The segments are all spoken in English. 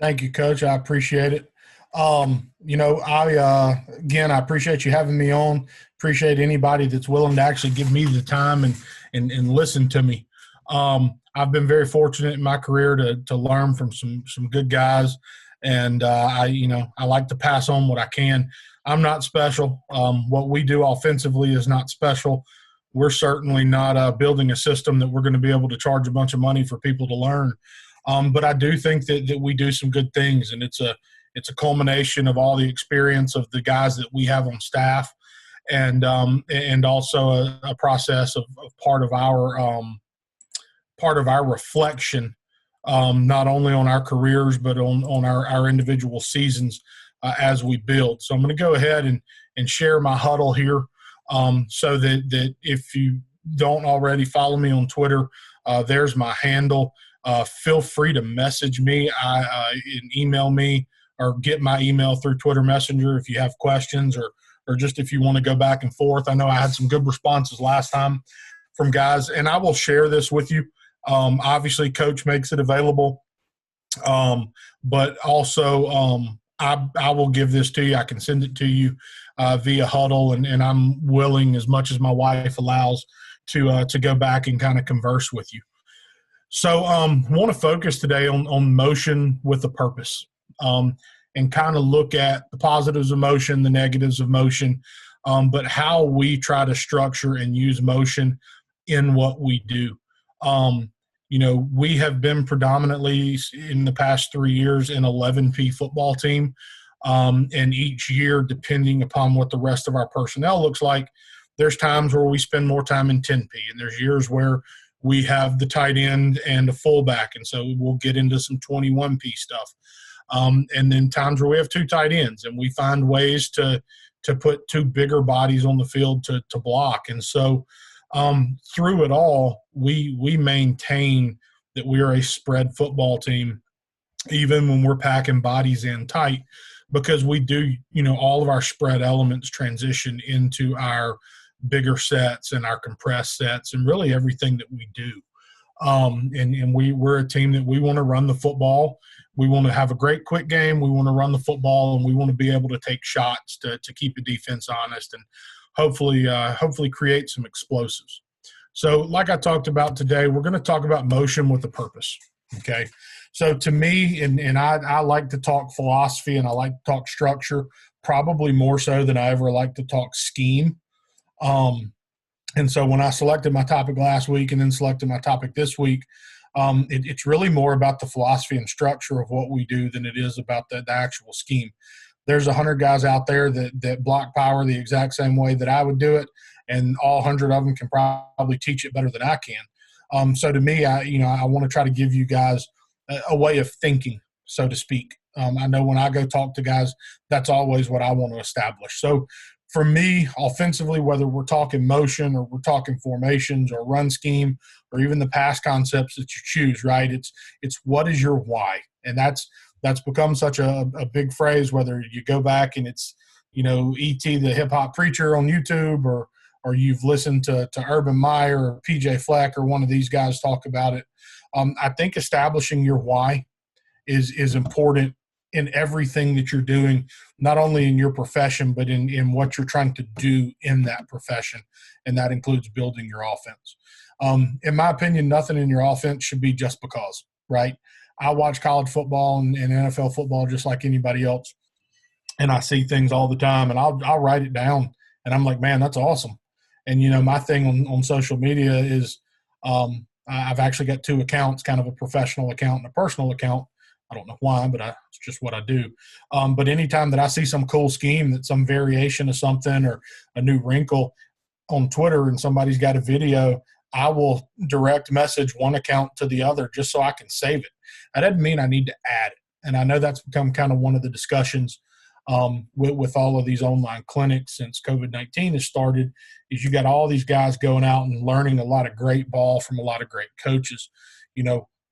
Thank you, Coach. I appreciate it. I appreciate you having me on. Appreciate anybody that's willing to actually give me the time and listen to me. I've been very fortunate in my career to learn from some good guys, and I like to pass on what I can. I'm not special. What we do offensively is not special. We're certainly not building a system that we're going to be able to charge a bunch of money for people to learn. But I do think that we do some good things, and it's a culmination of all the experience of the guys that we have on staff, and also a process of part of our reflection, not only on our careers but on our individual seasons as we build. So I'm going to go ahead and share my huddle here, so that if you don't already follow me on Twitter, there's my handle. Feel free to message me and email me, or get my email through Twitter Messenger if you have questions, or just if you want to go back and forth. I know I had some good responses last time from guys, and I will share this with you. Obviously, Coach makes it available, but also I will give this to you. I can send it to you via Huddle, and I'm willing, as much as my wife allows, to go back and kind of converse with you. So I want to focus today on motion with a purpose, and kind of look at the positives of motion, the negatives of motion, but how we try to structure and use motion in what we do. We have been predominantly in the past 3 years an 11P football team, and each year, depending upon what the rest of our personnel looks like, there's times where we spend more time in 10P, and there's years where we have the tight end and a fullback, and so we'll get into some 21P stuff. And then times where we have two tight ends, and we find ways to put two bigger bodies on the field to block. And so through it all, we maintain that we are a spread football team, even when we're packing bodies in tight, because we do, all of our spread elements transition into our bigger sets and our compressed sets and really everything that we do. We're a team that we want to run the football. We want to have a great quick game. We want to run the football, and we want to be able to take shots to keep the defense honest and hopefully create some explosives. So like I talked about today, we're going to talk about motion with a purpose. Okay. So to me, and I like to talk philosophy, and I like to talk structure, probably more so than I ever like to talk scheme. And so when I selected my topic last week and then selected my topic this week, it's really more about the philosophy and structure of what we do than it is about the actual scheme. There's 100 guys out there that block power the exact same way that I would do it, and all 100 of them can probably teach it better than I can. So to me, I want to try to give you guys a way of thinking, so to speak. I know when I go talk to guys, that's always what I want to establish. So for me, offensively, whether we're talking motion or we're talking formations or run scheme or even the pass concepts that you choose, right? It's what is your why? And that's become such a big phrase, whether you go back and it's, E.T. the hip hop preacher on YouTube, or you've listened to Urban Meyer or PJ Fleck or one of these guys talk about it. I think establishing your why is important in everything that you're doing, not only in your profession, but in what you're trying to do in that profession. And that includes building your offense. In my opinion, nothing in your offense should be just because, right? I watch college football and NFL football just like anybody else. And I see things all the time, and I'll write it down, and I'm like, man, that's awesome. And, my thing on social media is I've actually got two accounts, kind of a professional account and a personal account. I don't know why, but it's just what I do. But anytime that I see some cool scheme, that some variation of something or a new wrinkle on Twitter and somebody's got a video, I will direct message one account to the other just so I can save it. That doesn't mean I need to add it. And I know that's become kind of one of the discussions with all of these online clinics since COVID-19 has started, is you got all these guys going out and learning a lot of great ball from a lot of great coaches.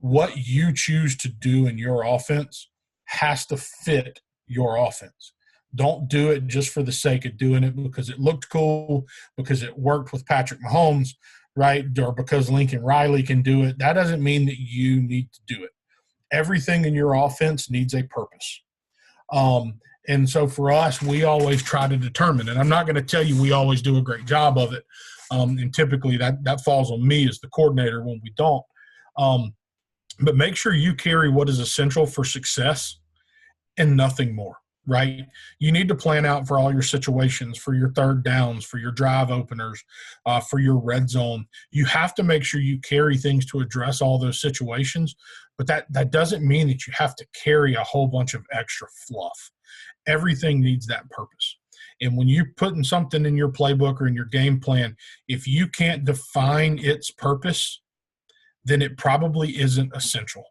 What you choose to do in your offense has to fit your offense. Don't do it just for the sake of doing it because it looked cool, because it worked with Patrick Mahomes, right? Or because Lincoln Riley can do it. That doesn't mean that you need to do it. everything in your offense needs a purpose. And so for us, we always try to determine, and I'm not going to tell you we always do a great job of it. And typically that falls on me as the coordinator when we don't. But make sure you carry what is essential for success and nothing more, right? You need to plan out for all your situations, for your third downs, for your drive openers, for your red zone. You have to make sure you carry things to address all those situations, but that doesn't mean that you have to carry a whole bunch of extra fluff. Everything needs that purpose. And when you're putting something in your playbook or in your game plan, if you can't define its purpose, then it probably isn't essential.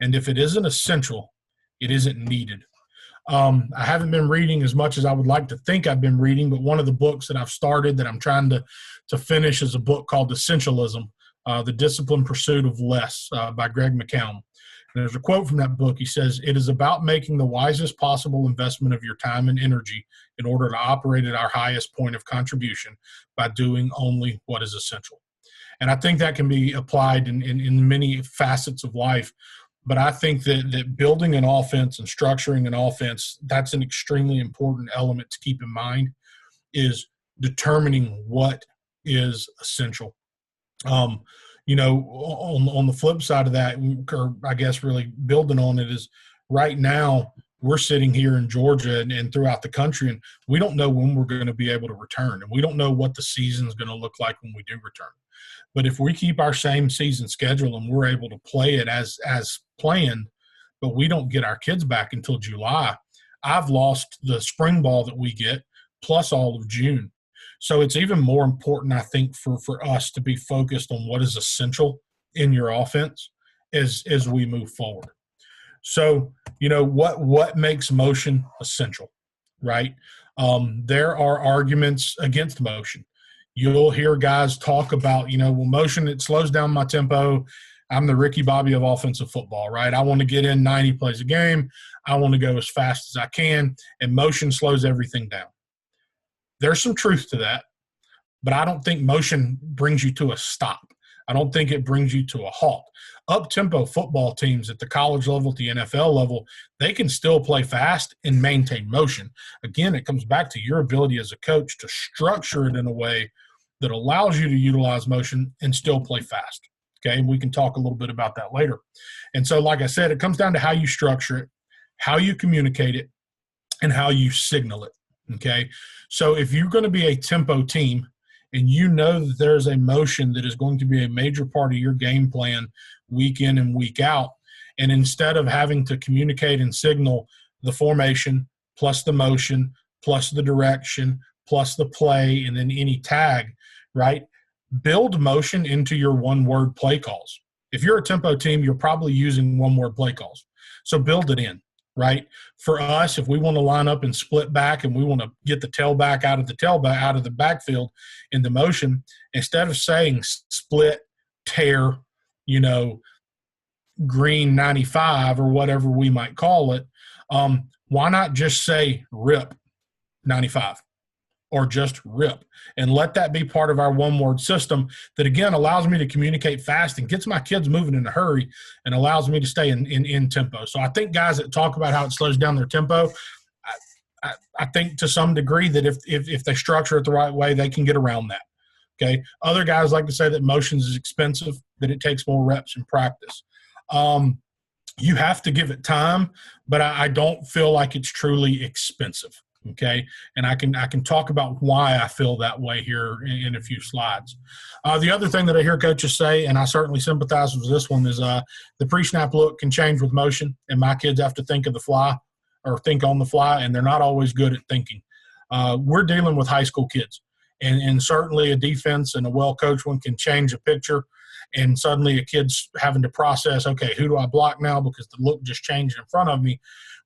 And if it isn't essential, it isn't needed. I haven't been reading as much as I would like to think I've been reading, but one of the books that I've started that I'm trying to finish is a book called Essentialism, The Disciplined Pursuit of Less by Greg McCown. And there's a quote from that book. He says, "It is about making the wisest possible investment of your time and energy in order to operate at our highest point of contribution by doing only what is essential." And I think that can be applied in many facets of life. But I think that building an offense and structuring an offense, that's an extremely important element to keep in mind, is determining what is essential. On the flip side of that, or I guess really building on it, is right now we're sitting here in Georgia and throughout the country, and we don't know when we're going to be able to return, and we don't know what the season's going to look like when we do return. But if we keep our same season schedule and we're able to play it as planned, but we don't get our kids back until July, I've lost the spring ball that we get plus all of June. So it's even more important, I think, for us to be focused on what is essential in your offense as we move forward. So, what makes motion essential, right? There are arguments against motion. You'll hear guys talk about, motion, it slows down my tempo. I'm the Ricky Bobby of offensive football, right? I want to get in 90 plays a game. I want to go as fast as I can, and motion slows everything down. There's some truth to that, but I don't think motion brings you to a stop. I don't think it brings you to a halt. Up-tempo football teams at the college level, at the NFL level, they can still play fast and maintain motion. Again, it comes back to your ability as a coach to structure it in a way that allows you to utilize motion and still play fast. Okay, and we can talk a little bit about that later. And so, like I said, it comes down to how you structure it, how you communicate it, and how you signal it. Okay, so if you're going to be a tempo team and you know that there's a motion that is going to be a major part of your game plan week in and week out, and instead of having to communicate and signal the formation plus the motion plus the direction plus the play and then any tag, right, build motion into your one-word play calls. If you're a tempo team, you're probably using one-word play calls. So build it in. Right? For us, if we want to line up and split back and we want to get the tailback out of the backfield into motion, instead of saying split, tear, green 95 or whatever we might call it, why not just say rip 95 or just rip and let that be part of our one-word system that, again, allows me to communicate fast and gets my kids moving in a hurry and allows me to stay in tempo. So I think guys that talk about how it slows down their tempo, I think to some degree that if they structure it the right way, they can get around that. Okay. Other guys like to say that motions is expensive, that it takes more reps in practice. You have to give it time, but I don't feel like it's truly expensive. Okay, and I can talk about why I feel that way here in a few slides. The other thing that I hear coaches say, and I certainly sympathize with this one, is the pre-snap look can change with motion, and my kids have to think of the fly or think on the fly, and they're not always good at thinking. We're dealing with high school kids, and certainly a defense and a well-coached one can change a picture, and suddenly a kid's having to process, okay, who do I block now because the look just changed in front of me.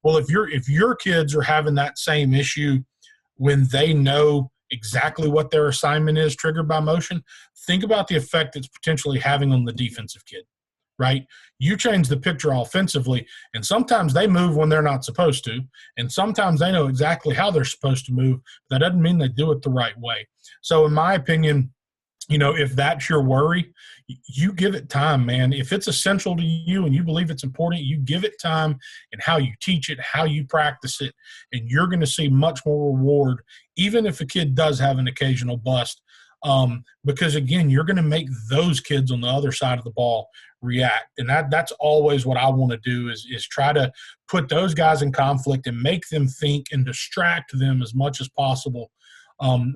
Well, if your kids are having that same issue when they know exactly what their assignment is triggered by motion, think about the effect it's potentially having on the defensive kid, right? You change the picture offensively, and sometimes they move when they're not supposed to, and sometimes they know exactly how they're supposed to move. That doesn't mean they do it the right way. So in my opinion, If that's your worry, you give it time, man. If it's essential to you and you believe it's important, you give it time and how you teach it, how you practice it, and you're going to see much more reward, even if a kid does have an occasional bust. Because, again, you're going to make those kids on the other side of the ball react. And that's always what I want to do is try to put those guys in conflict and make them think and distract them as much as possible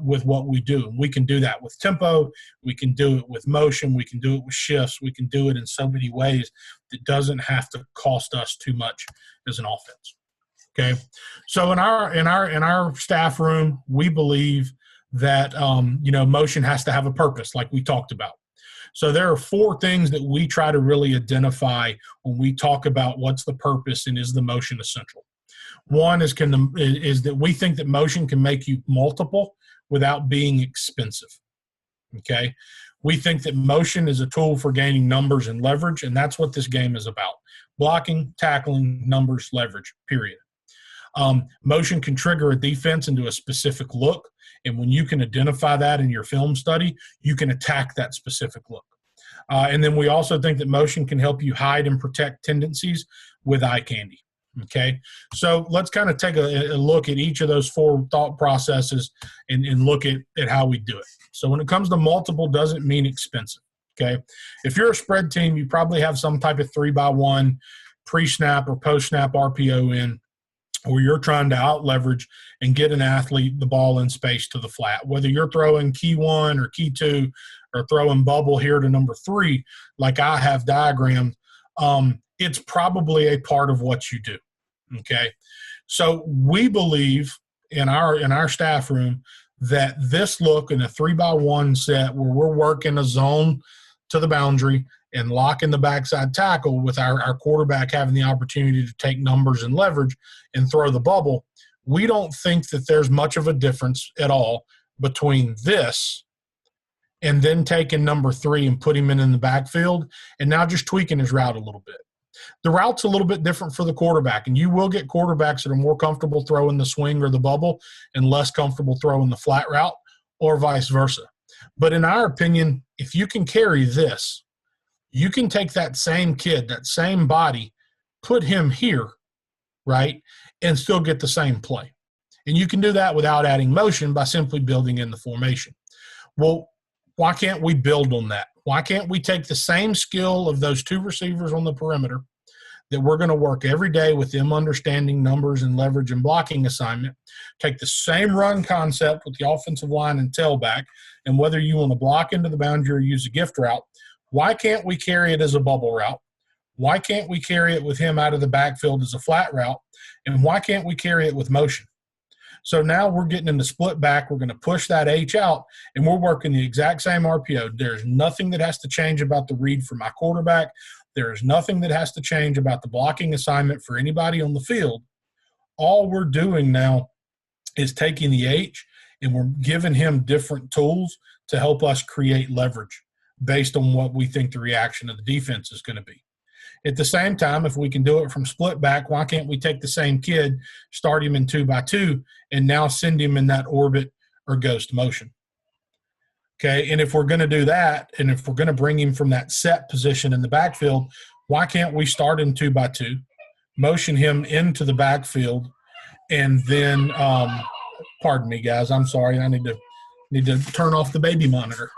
with what we do. We can do that with tempo. We can do it with motion. We can do it with shifts. We can do it in so many ways that doesn't have to cost us too much as an offense. Okay. So in our staff room, we believe that, motion has to have a purpose, like we talked about. So there are 4 things that we try to really identify when we talk about what's the purpose and is the motion essential. One is that we think that motion can make you multiple without being expensive. Okay. We think that motion is a tool for gaining numbers and leverage, and that's what this game is about. Blocking, tackling, numbers, leverage, period. Motion can trigger a defense into a specific look, and when you can identify that in your film study, you can attack that specific look. And then we also think that motion can help you hide and protect tendencies with eye candy. Okay, so let's kind of take a look at each of those 4 thought processes and look at how we do it. So when it comes to multiple, doesn't mean expensive. Okay, if you're a spread team, you probably have some type of 3x1 pre-snap or post-snap RPO in, where you're trying to out-leverage and get an athlete the ball in space to the flat. Whether you're throwing key 1 or key 2 or throwing bubble here to number 3, like I have diagrammed, it's probably a part of what you do. Okay. So we believe in our staff room that this look in a 3x1 set where we're working a zone to the boundary and locking the backside tackle with our quarterback having the opportunity to take numbers and leverage and throw the bubble, we don't think that there's much of a difference at all between this and then taking number 3 and putting him in the backfield and now just tweaking his route a little bit. The route's a little bit different for the quarterback, and you will get quarterbacks that are more comfortable throwing the swing or the bubble and less comfortable throwing the flat route, or vice versa. But in our opinion, if you can carry this, you can take that same kid, that same body, put him here, right, and still get the same play. And you can do that without adding motion by simply building in the formation. Well, why can't we build on that? Why can't we take the same skill of those 2 receivers on the perimeter that we're going to work every day with them understanding numbers and leverage and blocking assignment, take the same run concept with the offensive line and tailback, and whether you want to block into the boundary or use a gift route, why can't we carry it as a bubble route? Why can't we carry it with him out of the backfield as a flat route? And why can't we carry it with motion? So now we're getting into split back. We're going to push that H out, and we're working the exact same RPO. There's nothing that has to change about the read for my quarterback. There is nothing that has to change about the blocking assignment for anybody on the field. All we're doing now is taking the H, and we're giving him different tools to help us create leverage based on what we think the reaction of the defense is going to be. At the same time, if we can do it from split back, why can't we take the same kid, start him in 2x2, and now send him in that orbit or ghost motion? Okay, and if we're going to do that, and if we're going to bring him from that set position in the backfield, why can't we start in 2x2, motion him into the backfield, and then pardon me, guys, I'm sorry, I need to turn off the baby monitor.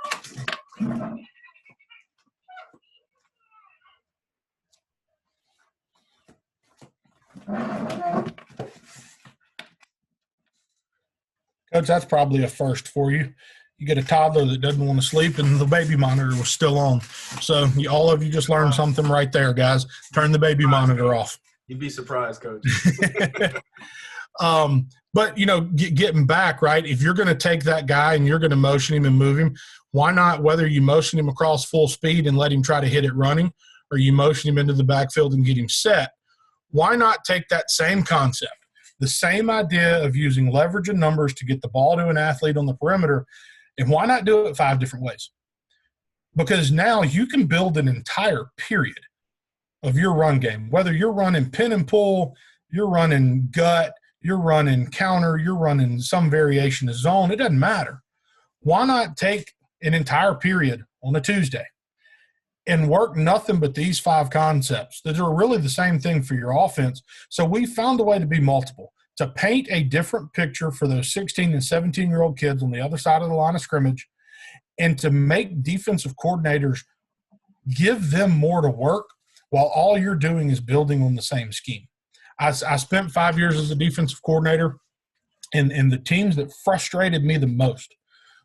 Coach, that's probably a first for you. You get a toddler that doesn't want to sleep, and the baby monitor was still on. So all of you just learned something right there, guys. Turn the baby monitor off. You'd be surprised, Coach. But, getting back, right, if you're going to take that guy and you're going to motion him and move him, why not, whether you motion him across full speed and let him try to hit it running, or you motion him into the backfield and get him set, why not take that same concept, the same idea of using leverage and numbers to get the ball to an athlete on the perimeter, and why not do it 5 different ways? Because now you can build an entire period of your run game, whether you're running pin and pull, you're running gut, you're running counter, you're running some variation of zone, it doesn't matter. Why not take an entire period on a Tuesday and work nothing but these 5 concepts that are really the same thing for your offense. So we found a way to be multiple, to paint a different picture for those 16 and 17-year-old kids on the other side of the line of scrimmage, and to make defensive coordinators give them more to work while all you're doing is building on the same scheme. I spent 5 years as a defensive coordinator, and the teams that frustrated me the most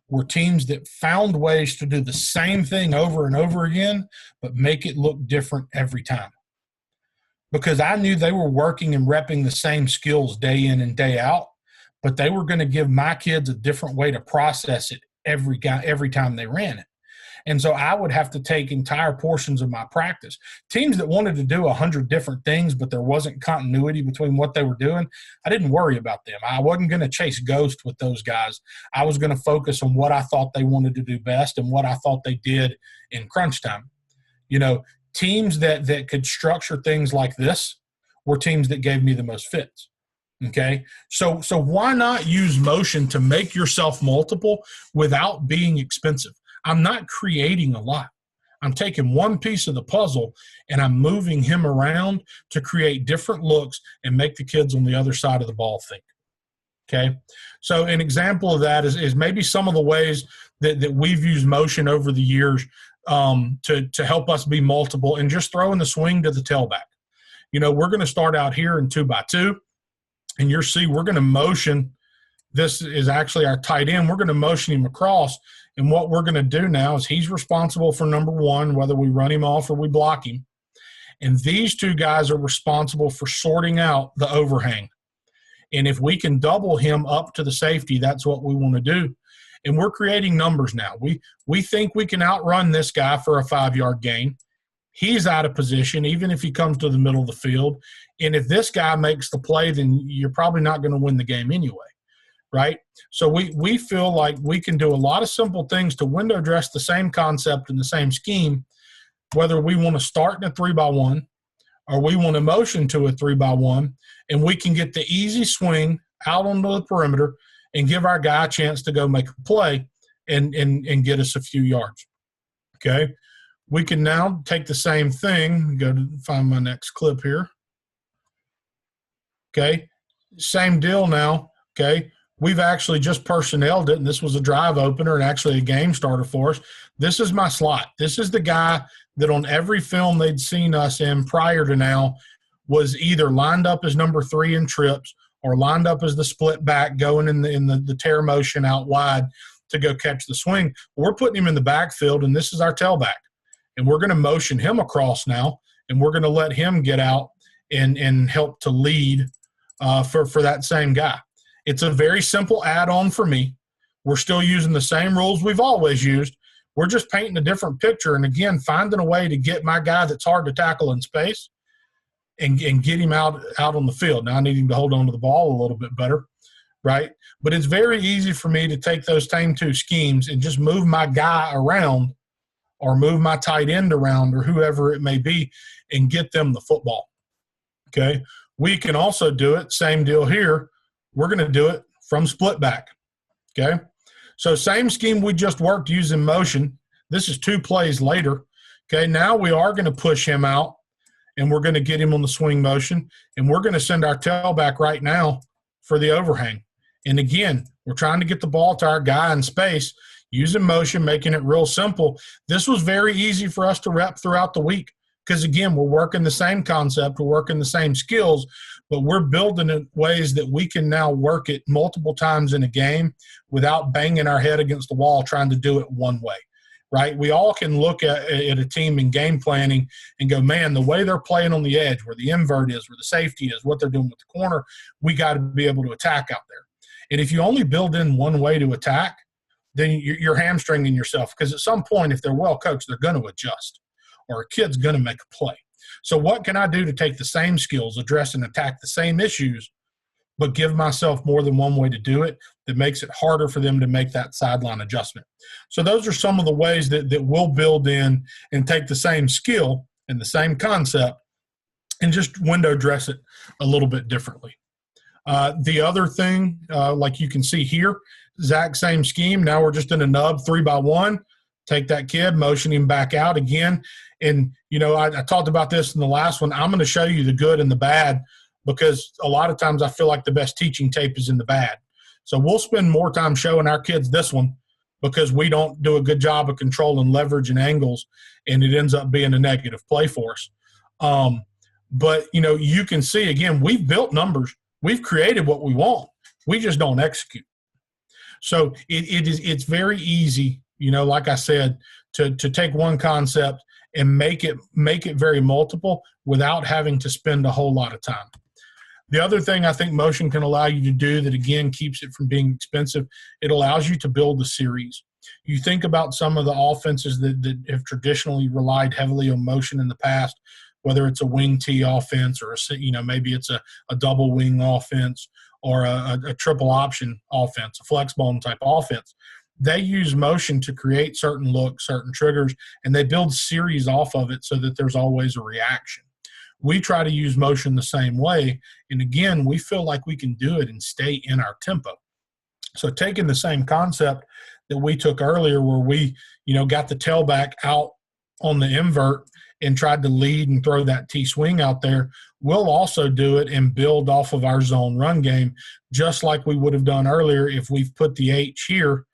were teams that found ways to do the same thing over and over again, but make it look different every time. Because I knew they were working and repping the same skills day in and day out, but they were going to give my kids a different way to process it every time they ran it. And so I would have to take entire portions of my practice. Teams that wanted to do 100 different things, but there wasn't continuity between what they were doing, I didn't worry about them. I wasn't going to chase ghosts with those guys. I was going to focus on what I thought they wanted to do best and what I thought they did in crunch time. You know, teams that could structure things like this were teams that gave me the most fits. Okay, so why not use motion to make yourself multiple without being expensive? I'm not creating a lot. I'm taking one piece of the puzzle and I'm moving him around to create different looks and make the kids on the other side of the ball think. Okay, so an example of that is maybe some of the ways that we've used motion over the years to help us be multiple, and just throwing the swing to the tailback. You know, we're going to start out here in 2x2, and you'll see we're going to motion. This is actually our tight end. We're going to motion him across. And what we're going to do now is he's responsible for number 1, whether we run him off or we block him. And these 2 guys are responsible for sorting out the overhang. And if we can double him up to the safety, that's what we want to do. And we're creating numbers now. We think we can outrun this guy for a 5-yard gain. He's out of position, even if he comes to the middle of the field. And if this guy makes the play, then you're probably not going to win the game anyway. Right? So we feel like we can do a lot of simple things to window dress the same concept and the same scheme, whether we want to start in a 3x1 or we want to motion to a 3x1, and we can get the easy swing out onto the perimeter and give our guy a chance to go make a play and get us a few yards. Okay? We can now take the same thing, go to find my next clip here. Okay? Same deal now. Okay? We've actually just personneled it, and this was a drive opener and actually a game starter for us. This is my slot. This is the guy that on every film they'd seen us in prior to now was either lined up as number 3 in trips or lined up as the split back going in the tear motion out wide to go catch the swing. We're putting him in the backfield, and this is our tailback. And we're going to motion him across now, and we're going to let him get out and help to lead for that same guy. It's a very simple add-on for me. We're still using the same rules we've always used. We're just painting a different picture, and again, finding a way to get my guy that's hard to tackle in space and get him out on the field. Now I need him to hold on to the ball a little bit better, right? But it's very easy for me to take those same 2 schemes and just move my guy around or move my tight end around or whoever it may be and get them the football, okay? We can also do it, same deal here. We're going to do it from split back, okay? So same scheme we just worked using motion. This is 2 plays later, okay? Now we are going to push him out, and we're going to get him on the swing motion, and we're going to send our tailback right now for the overhang. And again, we're trying to get the ball to our guy in space, using motion, making it real simple. This was very easy for us to rep throughout the week because, again, we're working the same concept, we're working the same skills, but we're building it ways that we can now work it multiple times in a game without banging our head against the wall trying to do it one way, right? We all can look at a team in game planning and go, man, the way they're playing on the edge, where the invert is, where the safety is, what they're doing with the corner, we got to be able to attack out there. And if you only build in one way to attack, then you're hamstringing yourself because at some point, if they're well coached, they're going to adjust or a kid's going to make a play. So what can I do to take the same skills, address and attack the same issues, but give myself more than one way to do it that makes it harder for them to make that sideline adjustment? So those are some of the ways that we'll build in and take the same skill and the same concept and just window dress it a little bit differently. The other thing, like you can see here, exact same scheme. Now we're just in a nub 3-by-1. Take that kid, motion him back out again. And, I talked about this in the last one. I'm going to show you the good and the bad because a lot of times I feel like the best teaching tape is in the bad. So we'll spend more time showing our kids this one because we don't do a good job of controlling leverage and angles, and it ends up being a negative play for us. But, you can see, again, we've built numbers. We've created what we want. We just don't execute. So it's very easy, like I said, to take one concept and make it very multiple without having to spend a whole lot of time. The other thing I think motion can allow you to do that, again, keeps it from being expensive, it allows you to build a series. You think about some of the offenses that have traditionally relied heavily on motion in the past, whether it's a wing T offense or maybe it's a double wing offense or a triple option offense, a flex bone type offense. They use motion to create certain looks, certain triggers, and they build series off of it so that there's always a reaction. We try to use motion the same way, and again, we feel like we can do it and stay in our tempo. So taking the same concept that we took earlier where we, got the tailback out on the invert and tried to lead and throw that T-swing out there, we'll also do it and build off of our zone run game, just like we would have done earlier. If we've put the H here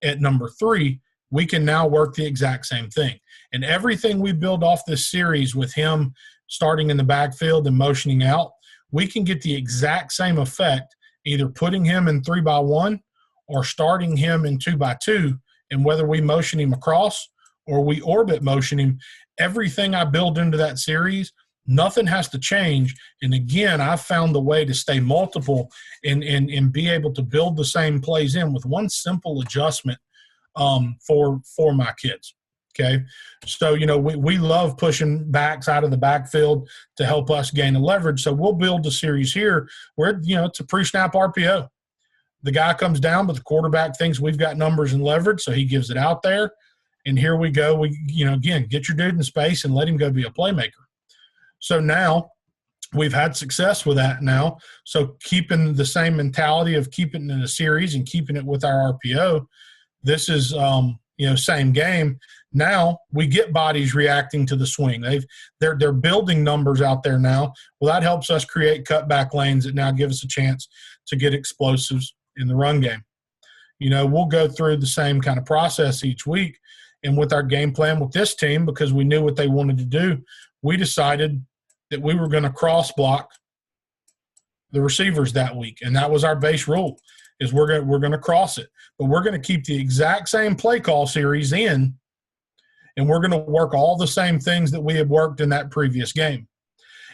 at number 3, we can now work the exact same thing. And everything we build off this series with him starting in the backfield and motioning out, we can get the exact same effect, either putting him in 3-by-1 or starting him in 2-by-2. And whether we motion him across or we orbit motion him, everything I build into that series, nothing has to change. And again, I've found the way to stay multiple and be able to build the same plays in with one simple adjustment for my kids. Okay. So, we love pushing backs out of the backfield to help us gain a leverage. So we'll build a series here where, it's a pre-snap RPO. The guy comes down, but the quarterback thinks we've got numbers and leverage, so he gives it out there. And here we go. We, again, get your dude in space and let him go be a playmaker. So now we've had success with that now. So keeping the same mentality of keeping it in a series and keeping it with our RPO, this is, same game. Now we get bodies reacting to the swing. They're building numbers out there now. Well, that helps us create cutback lanes that now give us a chance to get explosives in the run game. We'll go through the same kind of process each week. And with our game plan with this team, because we knew what they wanted to do, we decided that we were going to cross block the receivers that week. And that was our base rule, is we're going to cross it. But we're going to keep the exact same play call series in, and we're going to work all the same things that we had worked in that previous game.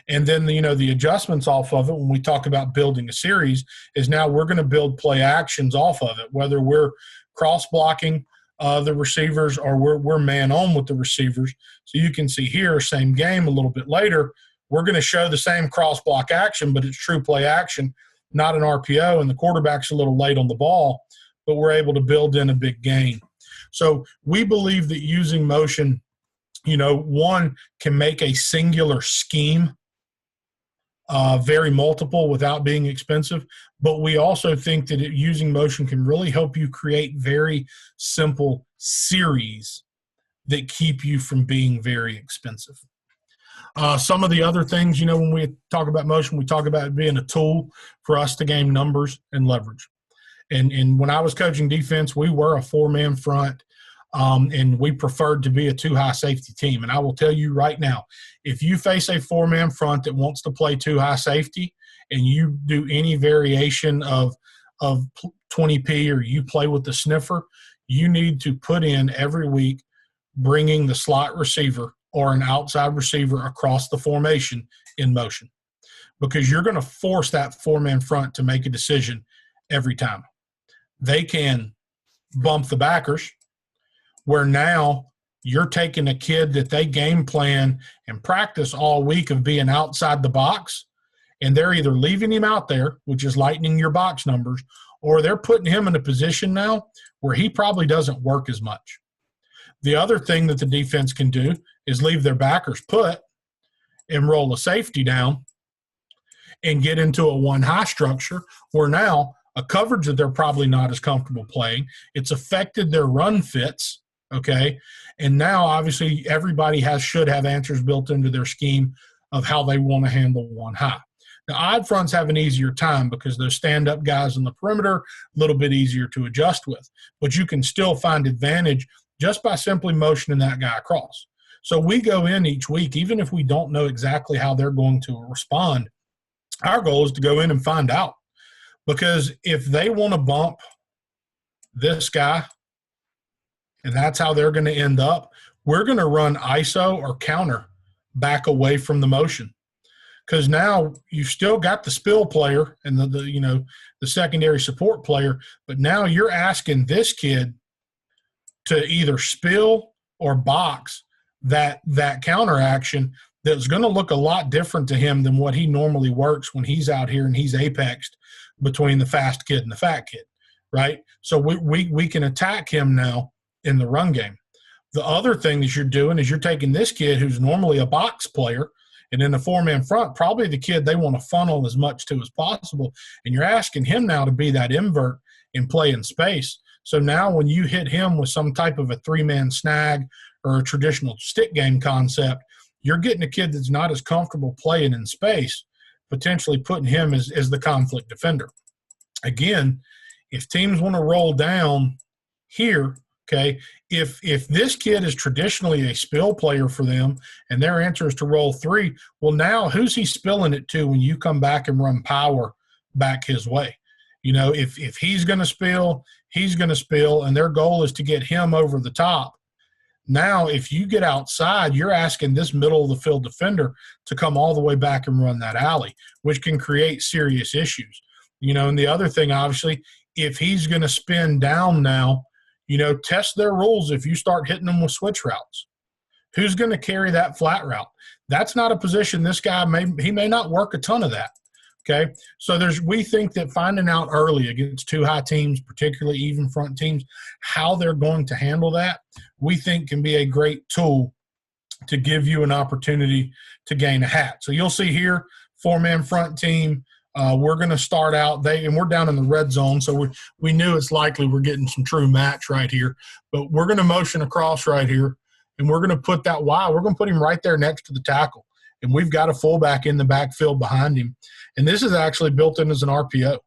And then, the adjustments off of it when we talk about building a series is now we're going to build play actions off of it, whether we're cross-blocking the receivers or we're man-on with the receivers. So you can see here, same game a little bit later, we're going to show the same cross-block action, but it's true play action, not an RPO, and the quarterback's a little late on the ball, but we're able to build in a big gain. So we believe that using motion, one, can make a singular scheme very multiple without being expensive, but we also think that using motion can really help you create very simple series that keep you from being very expensive. Some of the other things, when we talk about motion, we talk about it being a tool for us to gain numbers and leverage. And when I was coaching defense, we were a 4-man front, and we preferred to be a 2-high safety team. And I will tell you right now, if you face a 4-man front that wants to play 2-high safety and you do any variation of 20P or you play with the sniffer, you need to put in every week bringing the slot receiver or an outside receiver across the formation in motion, because you're going to force that 4-man front to make a decision every time. They can bump the backers, where now you're taking a kid that they game plan and practice all week of being outside the box, and they're either leaving him out there, which is lightening your box numbers, or they're putting him in a position now where he probably doesn't work as much. The other thing that the defense can do is leave their backers put and roll a safety down and get into a 1-high structure where now a coverage that they're probably not as comfortable playing. It's affected their run fits, okay? And now, obviously, everybody should have answers built into their scheme of how they want to handle one high. Now, odd fronts have an easier time because those stand-up guys on the perimeter, a little bit easier to adjust with. But you can still find advantage just by simply motioning that guy across. So we go in each week, even if we don't know exactly how they're going to respond, our goal is to go in and find out. Because if they want to bump this guy, and that's how they're going to end up, we're going to run ISO or counter back away from the motion. Because now you've still got the spill player and the secondary support player, but now you're asking this kid to either spill or box that counter action that's going to look a lot different to him than what he normally works when he's out here and he's apexed between the fast kid and the fat kid, right? So we can attack him now in the run game. The other thing that you're doing is you're taking this kid who's normally a box player, and in the four-man front, probably the kid they want to funnel as much to as possible, and you're asking him now to be that invert and play in space. So now when you hit him with some type of a three-man snag or a traditional stick game concept, you're getting a kid that's not as comfortable playing in space, potentially putting him as the conflict defender. Again, if teams want to roll down here, okay, if this kid is traditionally a spill player for them and their answer is to roll three, well, now who's he spilling it to when you come back and run power back his way? You know, if he's going to spill, he's going to spill, and their goal is to get him over the top. Now, if you get outside, you're asking this middle of the field defender to come all the way back and run that alley, which can create serious issues. You know, and the other thing, obviously, if he's going to spin down now, you know, test their rules if you start hitting them with switch routes. Who's going to carry that flat route? That's not a position this guy may not work a ton of that. Okay, so we think that finding out early against two high teams, particularly even front teams, how they're going to handle that, we think can be a great tool to give you an opportunity to gain a hat. So you'll see here, four-man front team. We're going to start out, and we're down in the red zone, so we knew it's likely we're getting some true match right here. But we're going to motion across right here, and we're going to put that Y. We're going to put him right there next to the tackle. And we've got a fullback in the backfield behind him. And this is actually built in as an RPO.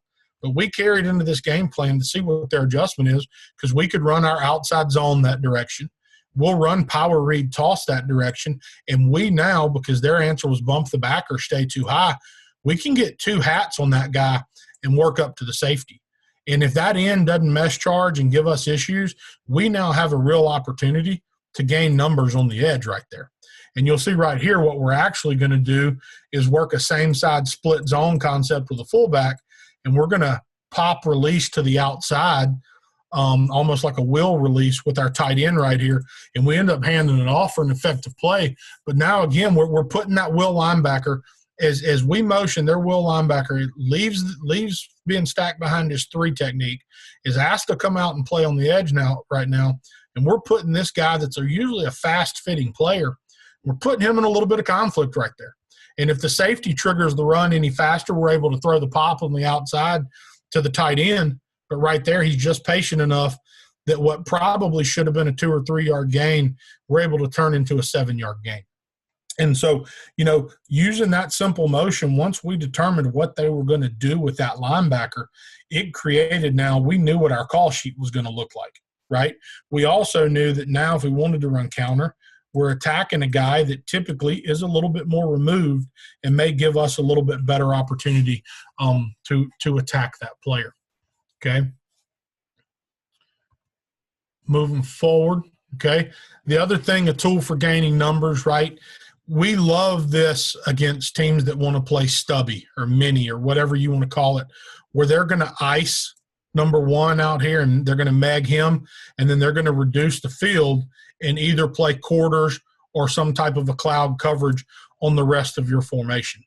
But we carried into this game plan to see what their adjustment is, because we could run our outside zone that direction. We'll run power read toss that direction. And we now, because their answer was bump the back or stay too high, we can get two hats on that guy and work up to the safety. And if that end doesn't mesh charge and give us issues, we now have a real opportunity to gain numbers on the edge right there. And you'll see right here what we're actually going to do is work a same-side split zone concept with a fullback, and we're going to pop release to the outside, almost like a will release with our tight end right here, and we end up handing it off for an effective play. But now, again, we're putting that will linebacker as we motion, their will linebacker leaves being stacked behind his three technique, is asked to come out and play on the edge right now, and we're putting this guy that's usually a fast-fitting player, we're putting him in a little bit of conflict right there. And if the safety triggers the run any faster, we're able to throw the pop on the outside to the tight end. But right there, he's just patient enough that what probably should have been a 2 or 3 yard gain, we're able to turn into a 7-yard gain. And so, you know, using that simple motion, once we determined what they were going to do with that linebacker, it created now we knew what our call sheet was going to look like, right? We also knew that now if we wanted to run counter, we're attacking a guy that typically is a little bit more removed and may give us a little bit better opportunity to attack that player. Okay. Moving forward. Okay. The other thing, a tool for gaining numbers, right? We love this against teams that want to play stubby or mini or whatever you want to call it, where they're going to ice number one out here and they're going to meg him, and then they're going to reduce the field and either play quarters or some type of a cloud coverage on the rest of your formation.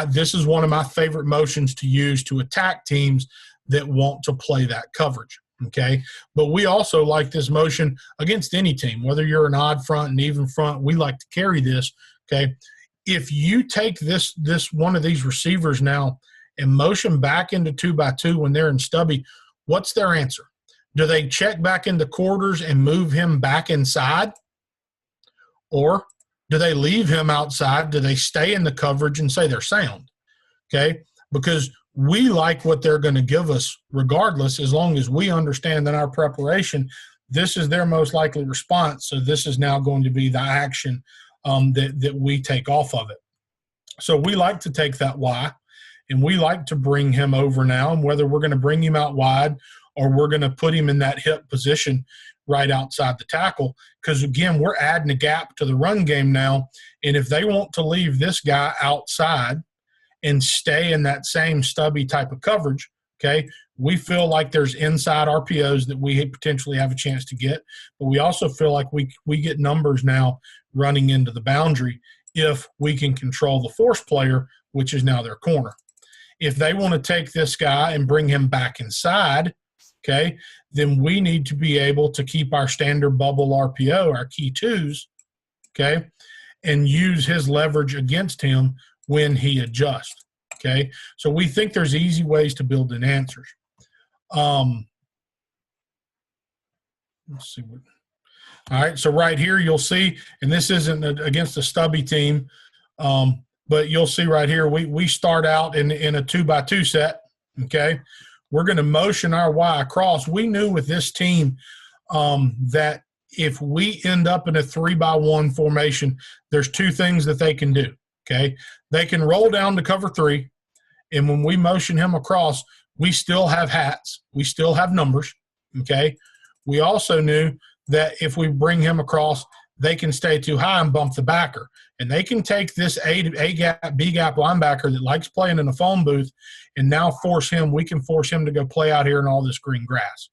This is one of my favorite motions to use to attack teams that want to play that coverage, okay? But we also like this motion against any team, whether you're an odd front, an even front, we like to carry this, okay? If you take this one of these receivers now and motion back into 2-by-2 when they're in stubby, what's their answer? Do they check back into quarters and move him back inside? Or do they leave him outside? Do they stay in the coverage and say they're sound? Okay? Because we like what they're going to give us regardless, as long as we understand in our preparation, this is their most likely response. So this is now going to be the action that we take off of it. So we like to take that Y, and we like to bring him over now, and whether we're going to bring him out wide or we're going to put him in that hip position right outside the tackle, because, again, we're adding a gap to the run game now, and if they want to leave this guy outside and stay in that same stubby type of coverage, okay, we feel like there's inside RPOs that we potentially have a chance to get, but we also feel like we get numbers now running into the boundary if we can control the force player, which is now their corner. If they want to take this guy and bring him back inside, okay, then we need to be able to keep our standard bubble RPO, our key twos, okay, and use his leverage against him when he adjusts, okay? So we think there's easy ways to build in answers. Let's see what. All right, so right here you'll see, and this isn't against a stubby team, but you'll see right here we start out in a 2-by-2 set, okay? We're going to motion our Y across. We knew with this team that if we end up in a 3-by-1 formation, there's two things that they can do, okay? They can roll down to cover 3, and when we motion him across, we still have hats. We still have numbers, okay? We also knew that if we bring him across, they can stay too high and bump the backer. And they can take this A-gap, B-gap linebacker that likes playing in a phone booth and now we can force him to go play out here in all this green grass.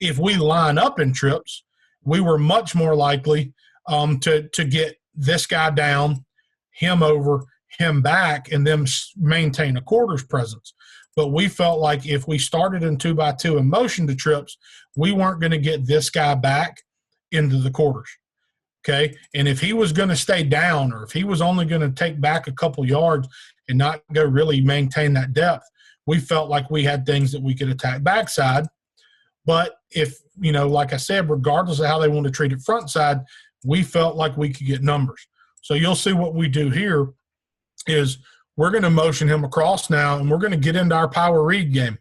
If we line up in trips, we were much more likely to get this guy down, him over, him back, and then maintain a quarters presence. But we felt like if we started in 2-by-2 and motion to trips, we weren't going to get this guy back into the quarters, okay? And if he was going to stay down, or if he was only going to take back a couple yards and not go really maintain that depth, we felt like we had things that we could attack backside. But if, like I said, regardless of how they want to treat it front side, we felt like we could get numbers. So you'll see what we do here is we're going to motion him across now, and we're going to get into our power read game.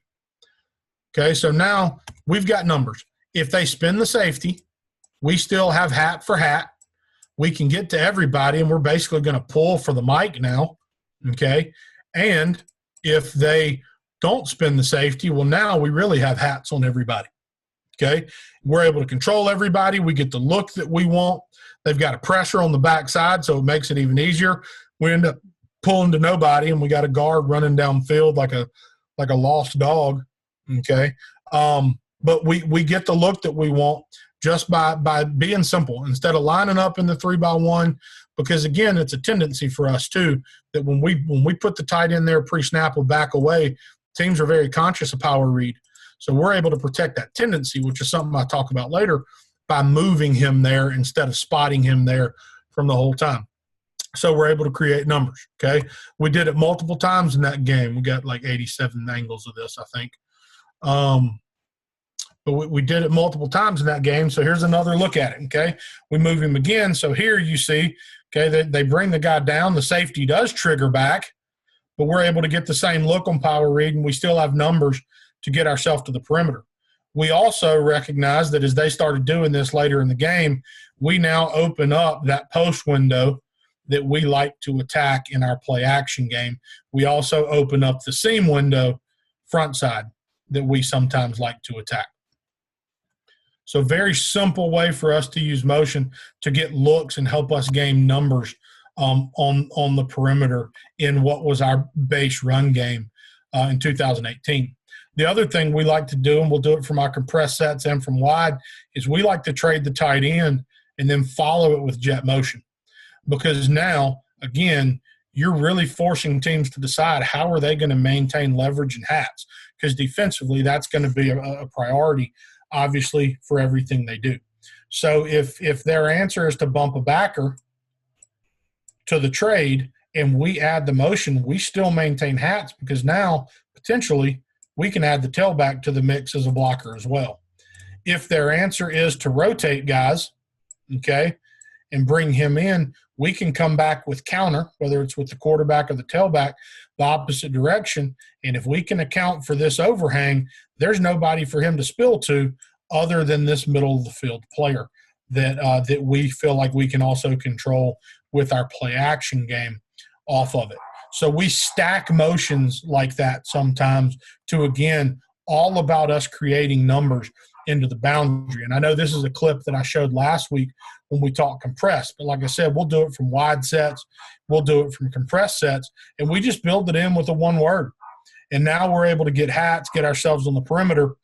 Okay, so now we've got numbers. If they spin the safety, we still have hat for hat. We can get to everybody, and we're basically going to pull for the mic now, okay? And if they don't spin the safety, well, now we really have hats on everybody, okay? We're able to control everybody. We get the look that we want. They've got a pressure on the backside, so it makes it even easier. We end up pulling to nobody, and we got a guard running downfield like a lost dog, okay? But we get the look that we want just by being simple instead of lining up in the 3-by-1, because, again, it's a tendency for us too that when we put the tight end there pre-snap or back away, teams are very conscious of power read. So we're able to protect that tendency, which is something I'll talk about later, by moving him there instead of spotting him there from the whole time. So we're able to create numbers, okay? We did it multiple times in that game. We got like 87 angles of this, I think. But we did it multiple times in that game, so here's another look at it, okay? We move him again. So here you see, okay, they bring the guy down. The safety does trigger back, but we're able to get the same look on power read, and we still have numbers to get ourselves to the perimeter. We also recognize that as they started doing this later in the game, we now open up that post window that we like to attack in our play action game. We also open up the seam window front side that we sometimes like to attack. So very simple way for us to use motion to get looks and help us gain numbers on the perimeter in what was our base run game in 2018. The other thing we like to do, and we'll do it from our compressed sets and from wide, is we like to trade the tight end and then follow it with jet motion. Because now, again, you're really forcing teams to decide how are they going to maintain leverage and hats, because defensively that's going to be a priority, obviously, for everything they do. So if their answer is to bump a backer to the trade and we add the motion, we still maintain hats because now potentially we can add the tailback to the mix as a blocker as well. If their answer is to rotate guys, okay, and bring him in, we can come back with counter, whether it's with the quarterback or the tailback, the opposite direction. And if we can account for this overhang, there's nobody for him to spill to other than this middle of the field player that we feel like we can also control with our play action game off of it. So we stack motions like that sometimes to, again, all about us creating numbers into the boundary. And I know this is a clip that I showed last week when we talked compressed, but like I said, we'll do it from wide sets, we'll do it from compressed sets, and we just build it in with a one word. And now we're able to get hats, get ourselves on the perimeter.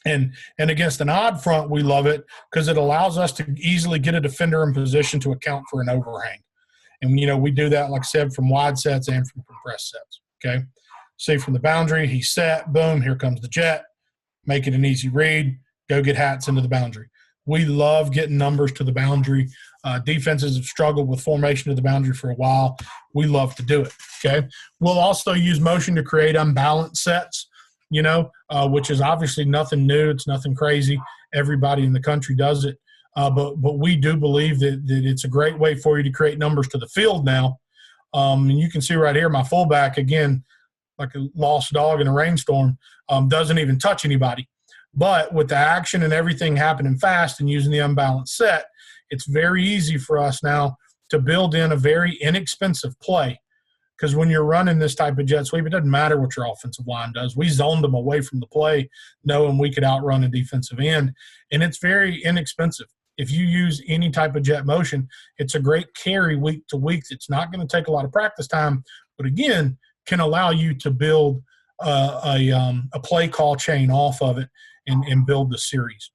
And against an odd front, we love it because it allows us to easily get a defender in position to account for an overhang. And, we do that, like I said, from wide sets and from compressed sets, okay? See from the boundary, he's set, boom, here comes the jet. Make it an easy read, go get hats into the boundary. We love getting numbers to the boundary. Defenses have struggled with formation to the boundary for a while. We love to do it, okay? We'll also use motion to create unbalanced sets, which is obviously nothing new. It's nothing crazy. Everybody in the country does it. But we do believe that it's a great way for you to create numbers to the field now. And you can see right here, my fullback, again, like a lost dog in a rainstorm, doesn't even touch anybody. But with the action and everything happening fast and using the unbalanced set, it's very easy for us now to build in a very inexpensive play. Because when you're running this type of jet sweep, it doesn't matter what your offensive line does. We zoned them away from the play, knowing we could outrun a defensive end. And it's very inexpensive. If you use any type of jet motion, it's a great carry week to week. It's not going to take a lot of practice time, but again, can allow you to build a play call chain off of it and build the series.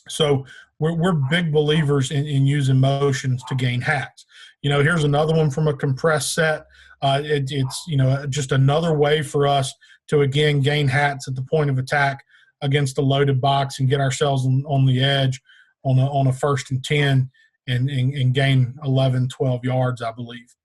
So we're big believers in using motions to gain hats. Here's another one from a compressed set. It's just another way for us to, again, gain hats at the point of attack against a loaded box and get ourselves on the edge on a 1st and 10 and gain 11, 12 yards, I believe.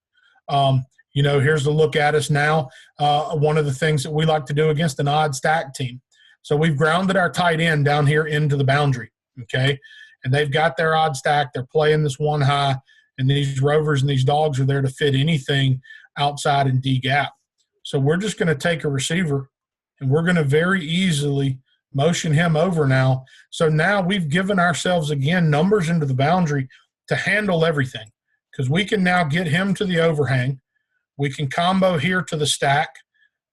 Here's a look at us now. One of the things that we like to do against an odd stack team. So we've grounded our tight end down here into the boundary, okay? And they've got their odd stack. They're playing this one high, and these rovers and these dogs are there to fit anything outside in D gap. So we're just going to take a receiver, and we're going to very easily motion him over now. So now we've given ourselves, again, numbers into the boundary to handle everything because we can now get him to the overhang. We can combo here to the stack,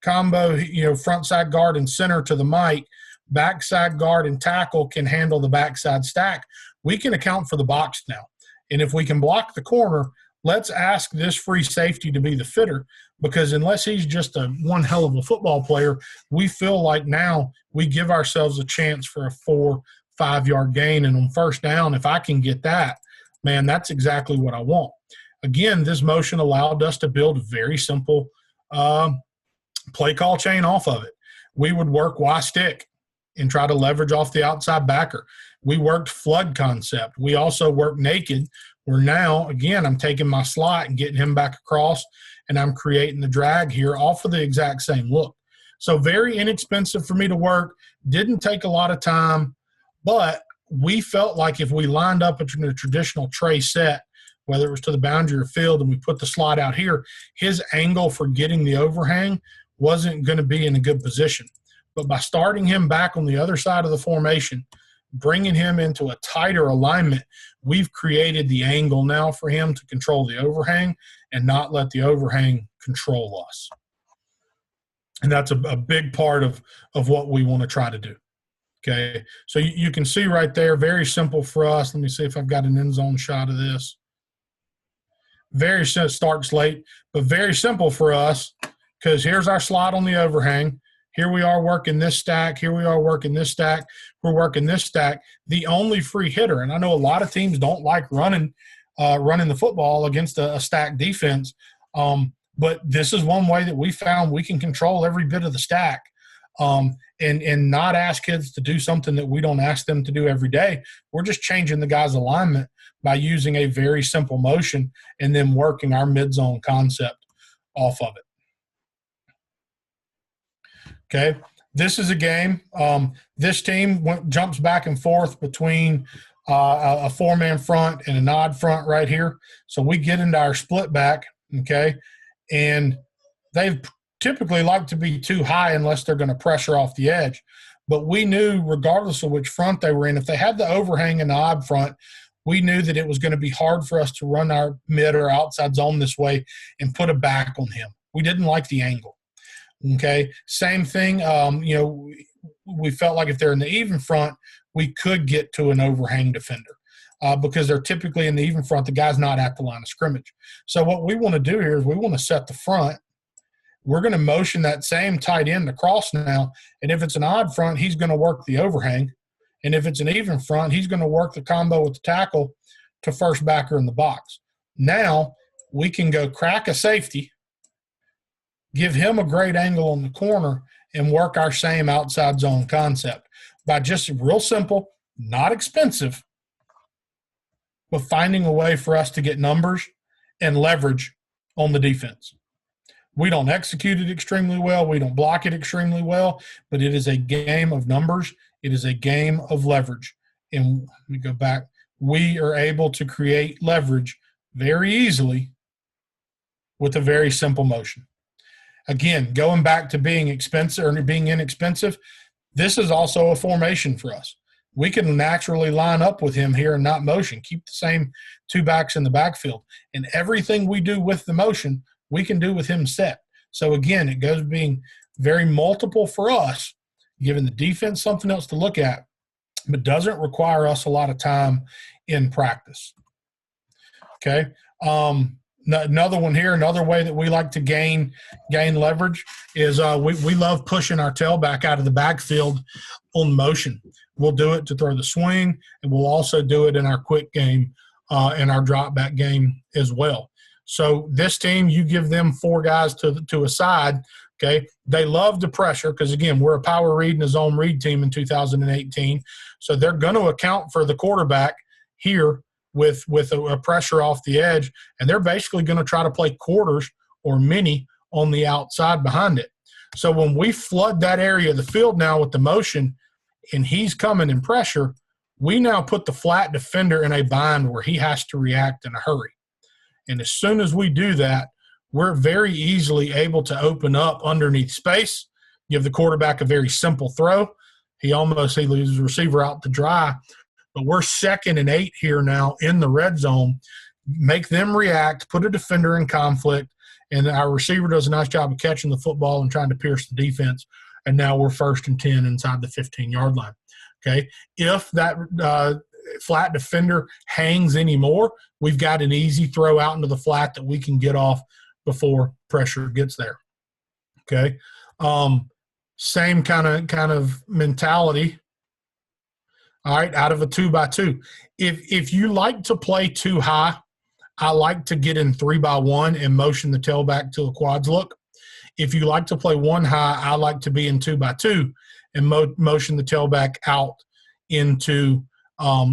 combo, front side guard and center to the mic, backside guard and tackle can handle the backside stack. We can account for the box now. And if we can block the corner, let's ask this free safety to be the fitter because unless he's just one hell of a football player, we feel like now we give ourselves a chance for a 4-5 yard gain. And on first down, if I can get that, man, that's exactly what I want. Again, this motion allowed us to build a very simple play call chain off of it. We would work Y stick and try to leverage off the outside backer. We worked flood concept. We also worked naked, where now, again, I'm taking my slot and getting him back across, and I'm creating the drag here off of the exact same look. So very inexpensive for me to work, didn't take a lot of time, but we felt like if we lined up a traditional tray set, whether it was to the boundary or field, and we put the slot out here, his angle for getting the overhang wasn't going to be in a good position. But by starting him back on the other side of the formation, bringing him into a tighter alignment, we've created the angle now for him to control the overhang and not let the overhang control us. And that's a big part of what we want to try to do. Okay, so you can see right there, very simple for us. Let me see if I've got an end zone shot of this. Very starts late, but very simple for us because here's our slot on the overhang. Here we are working this stack. Here we are working this stack. We're working this stack. The only free hitter, and I know a lot of teams don't like running the football against a stacked defense, but this is one way that we found we can control every bit of the stack and not ask kids to do something that we don't ask them to do every day. We're just changing the guy's alignment by using a very simple motion and then working our mid-zone concept off of it. Okay, this is a game. This team jumps back and forth between a four-man front and an odd front right here. So we get into our split back, okay, and they typically like to be too high unless they're going to pressure off the edge. But we knew, regardless of which front they were in, if they had the overhang in the odd front, we knew that it was going to be hard for us to run our mid or outside zone this way and put a back on him. We didn't like the angle. Okay, same thing. We felt like if they're in the even front, we could get to an overhang defender because they're typically in the even front. The guy's not at the line of scrimmage. So what we want to do here is we want to set the front. We're going to motion that same tight end across now, and if it's an odd front, he's going to work the overhang, and if it's an even front, he's going to work the combo with the tackle to first backer in the box. Now we can go crack a safety, give him a great angle on the corner, and work our same outside zone concept by just real simple, not expensive, but finding a way for us to get numbers and leverage on the defense. We don't execute it extremely well. We don't block it extremely well, but it is a game of numbers. It is a game of leverage. And we go back. We are able to create leverage very easily with a very simple motion. Again, going back to being expensive or being inexpensive, this is also a formation for us. We can naturally line up with him here and not motion, keep the same two backs in the backfield. And everything we do with the motion, we can do with him set. So, again, it goes being very multiple for us, giving the defense something else to look at, but doesn't require us a lot of time in practice. Okay. Another one here, another way that we like to gain leverage is we love pushing our tailback out of the backfield on motion. We'll do it to throw the swing, and we'll also do it in our quick game and our drop back game as well. So this team, you give them four guys to a side, okay? They love the pressure because, again, we're a power read and a zone read team in 2018. So they're going to account for the quarterback here with a pressure off the edge, and they're basically going to try to play quarters or mini on the outside behind it. So when we flood that area of the field now with the motion and he's coming in pressure, we now put the flat defender in a bind where he has to react in a hurry. And as soon as we do that, we're very easily able to open up underneath space, give the quarterback a very simple throw. He leaves the receiver out to dry. But we're 2nd and 8 here now in the red zone. Make them react, put a defender in conflict, and our receiver does a nice job of catching the football and trying to pierce the defense. And now we're 1st and 10 inside the 15-yard line. Okay, if that flat defender hangs anymore, we've got an easy throw out into the flat that we can get off before pressure gets there. Okay, same kind of mentality. All right, out of a 2-by-2. If you like to play too high, I like to get in 3-by-1 and motion the tailback till the quads look. If you like to play one high, I like to be in 2-by-2 and motion the tailback out into a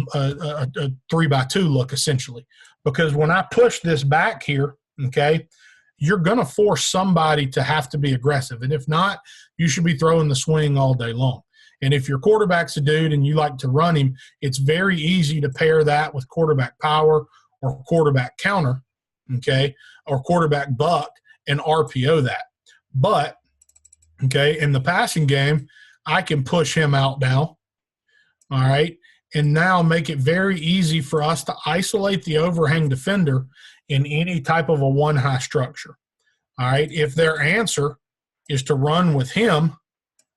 3-by-2 look, essentially. Because when I push this back here, okay, you're going to force somebody to have to be aggressive. And if not, you should be throwing the swing all day long. And if your quarterback's a dude and you like to run him, it's very easy to pair that with quarterback power or quarterback counter, okay, or quarterback buck and RPO that. But, okay, in the passing game, I can push him out now, all right, and now make it very easy for us to isolate the overhang defender in any type of a one-high structure, all right. If their answer is to run with him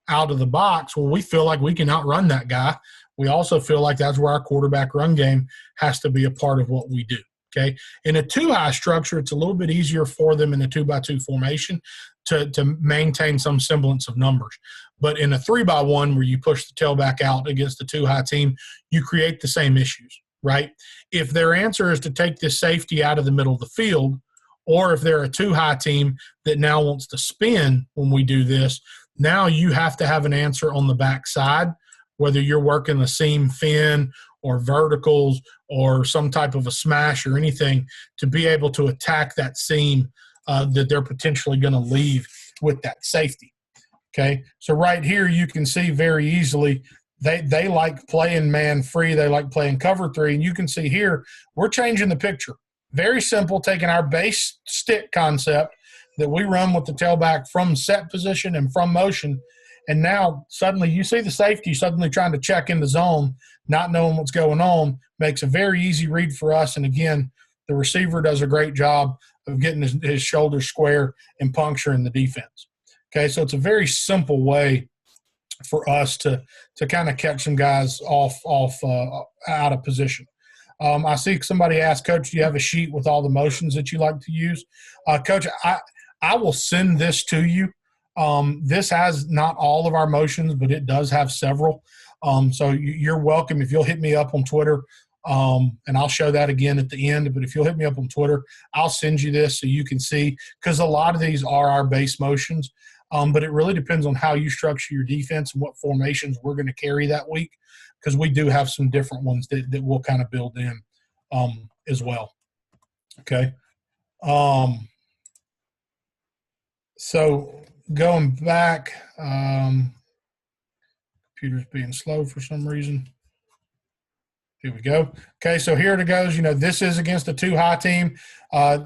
out of the box, well, we feel like we can outrun that guy. We also feel like that's where our quarterback run game has to be a part of what we do, okay? In a two-high structure, it's a little bit easier for them in a 2-by-2 formation to maintain some semblance of numbers. But in a 3-by-1 where you push the tailback out against the two-high team, you create the same issues, right? If their answer is to take this safety out of the middle of the field, or if they're a two-high team that now wants to spin when we do this, now you have to have an answer on the backside, whether you're working a seam fin or verticals or some type of a smash or anything, to be able to attack that seam that they're potentially going to leave with that safety. Okay, so right here you can see very easily they like playing man free. They like playing cover three, and you can see here we're changing the picture. Very simple, taking our base stick concept that we run with the tailback from set position and from motion, and now suddenly you see the safety suddenly trying to check in the zone, not knowing what's going on, makes a very easy read for us. And again, the receiver does a great job of getting his shoulders square and puncturing the defense. Okay, so it's a very simple way for us to kind of catch some guys off out of position. I see somebody ask, Coach, do you have a sheet with all the motions that you like to use? Coach, I will send this to you. This has not all of our motions, but it does have several. So you're welcome if you'll hit me up on Twitter, and I'll show that again at the end. But if you'll hit me up on Twitter, I'll send you this so you can see, because a lot of these are our base motions. But it really depends on how you structure your defense and what formations we're going to carry that week, because we do have some different ones that we'll kind of build in as well. Okay. So going back, computer's being slow for some reason. Here we go. Okay, so here it goes. This is against a two-high team.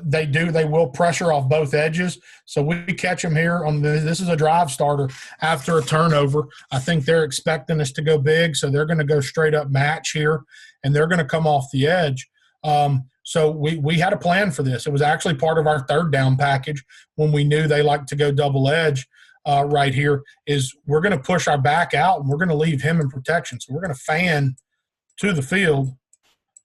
They will pressure off both edges. So we catch them here on this is a drive starter after a turnover. I think they're expecting us to go big, so they're going to go straight up match here, and they're going to come off the edge. So we had a plan for this. It was actually part of our third down package when we knew they like to go double edge. Right here is we're going to push our back out, and we're going to leave him in protection. So we're going to fan to the field.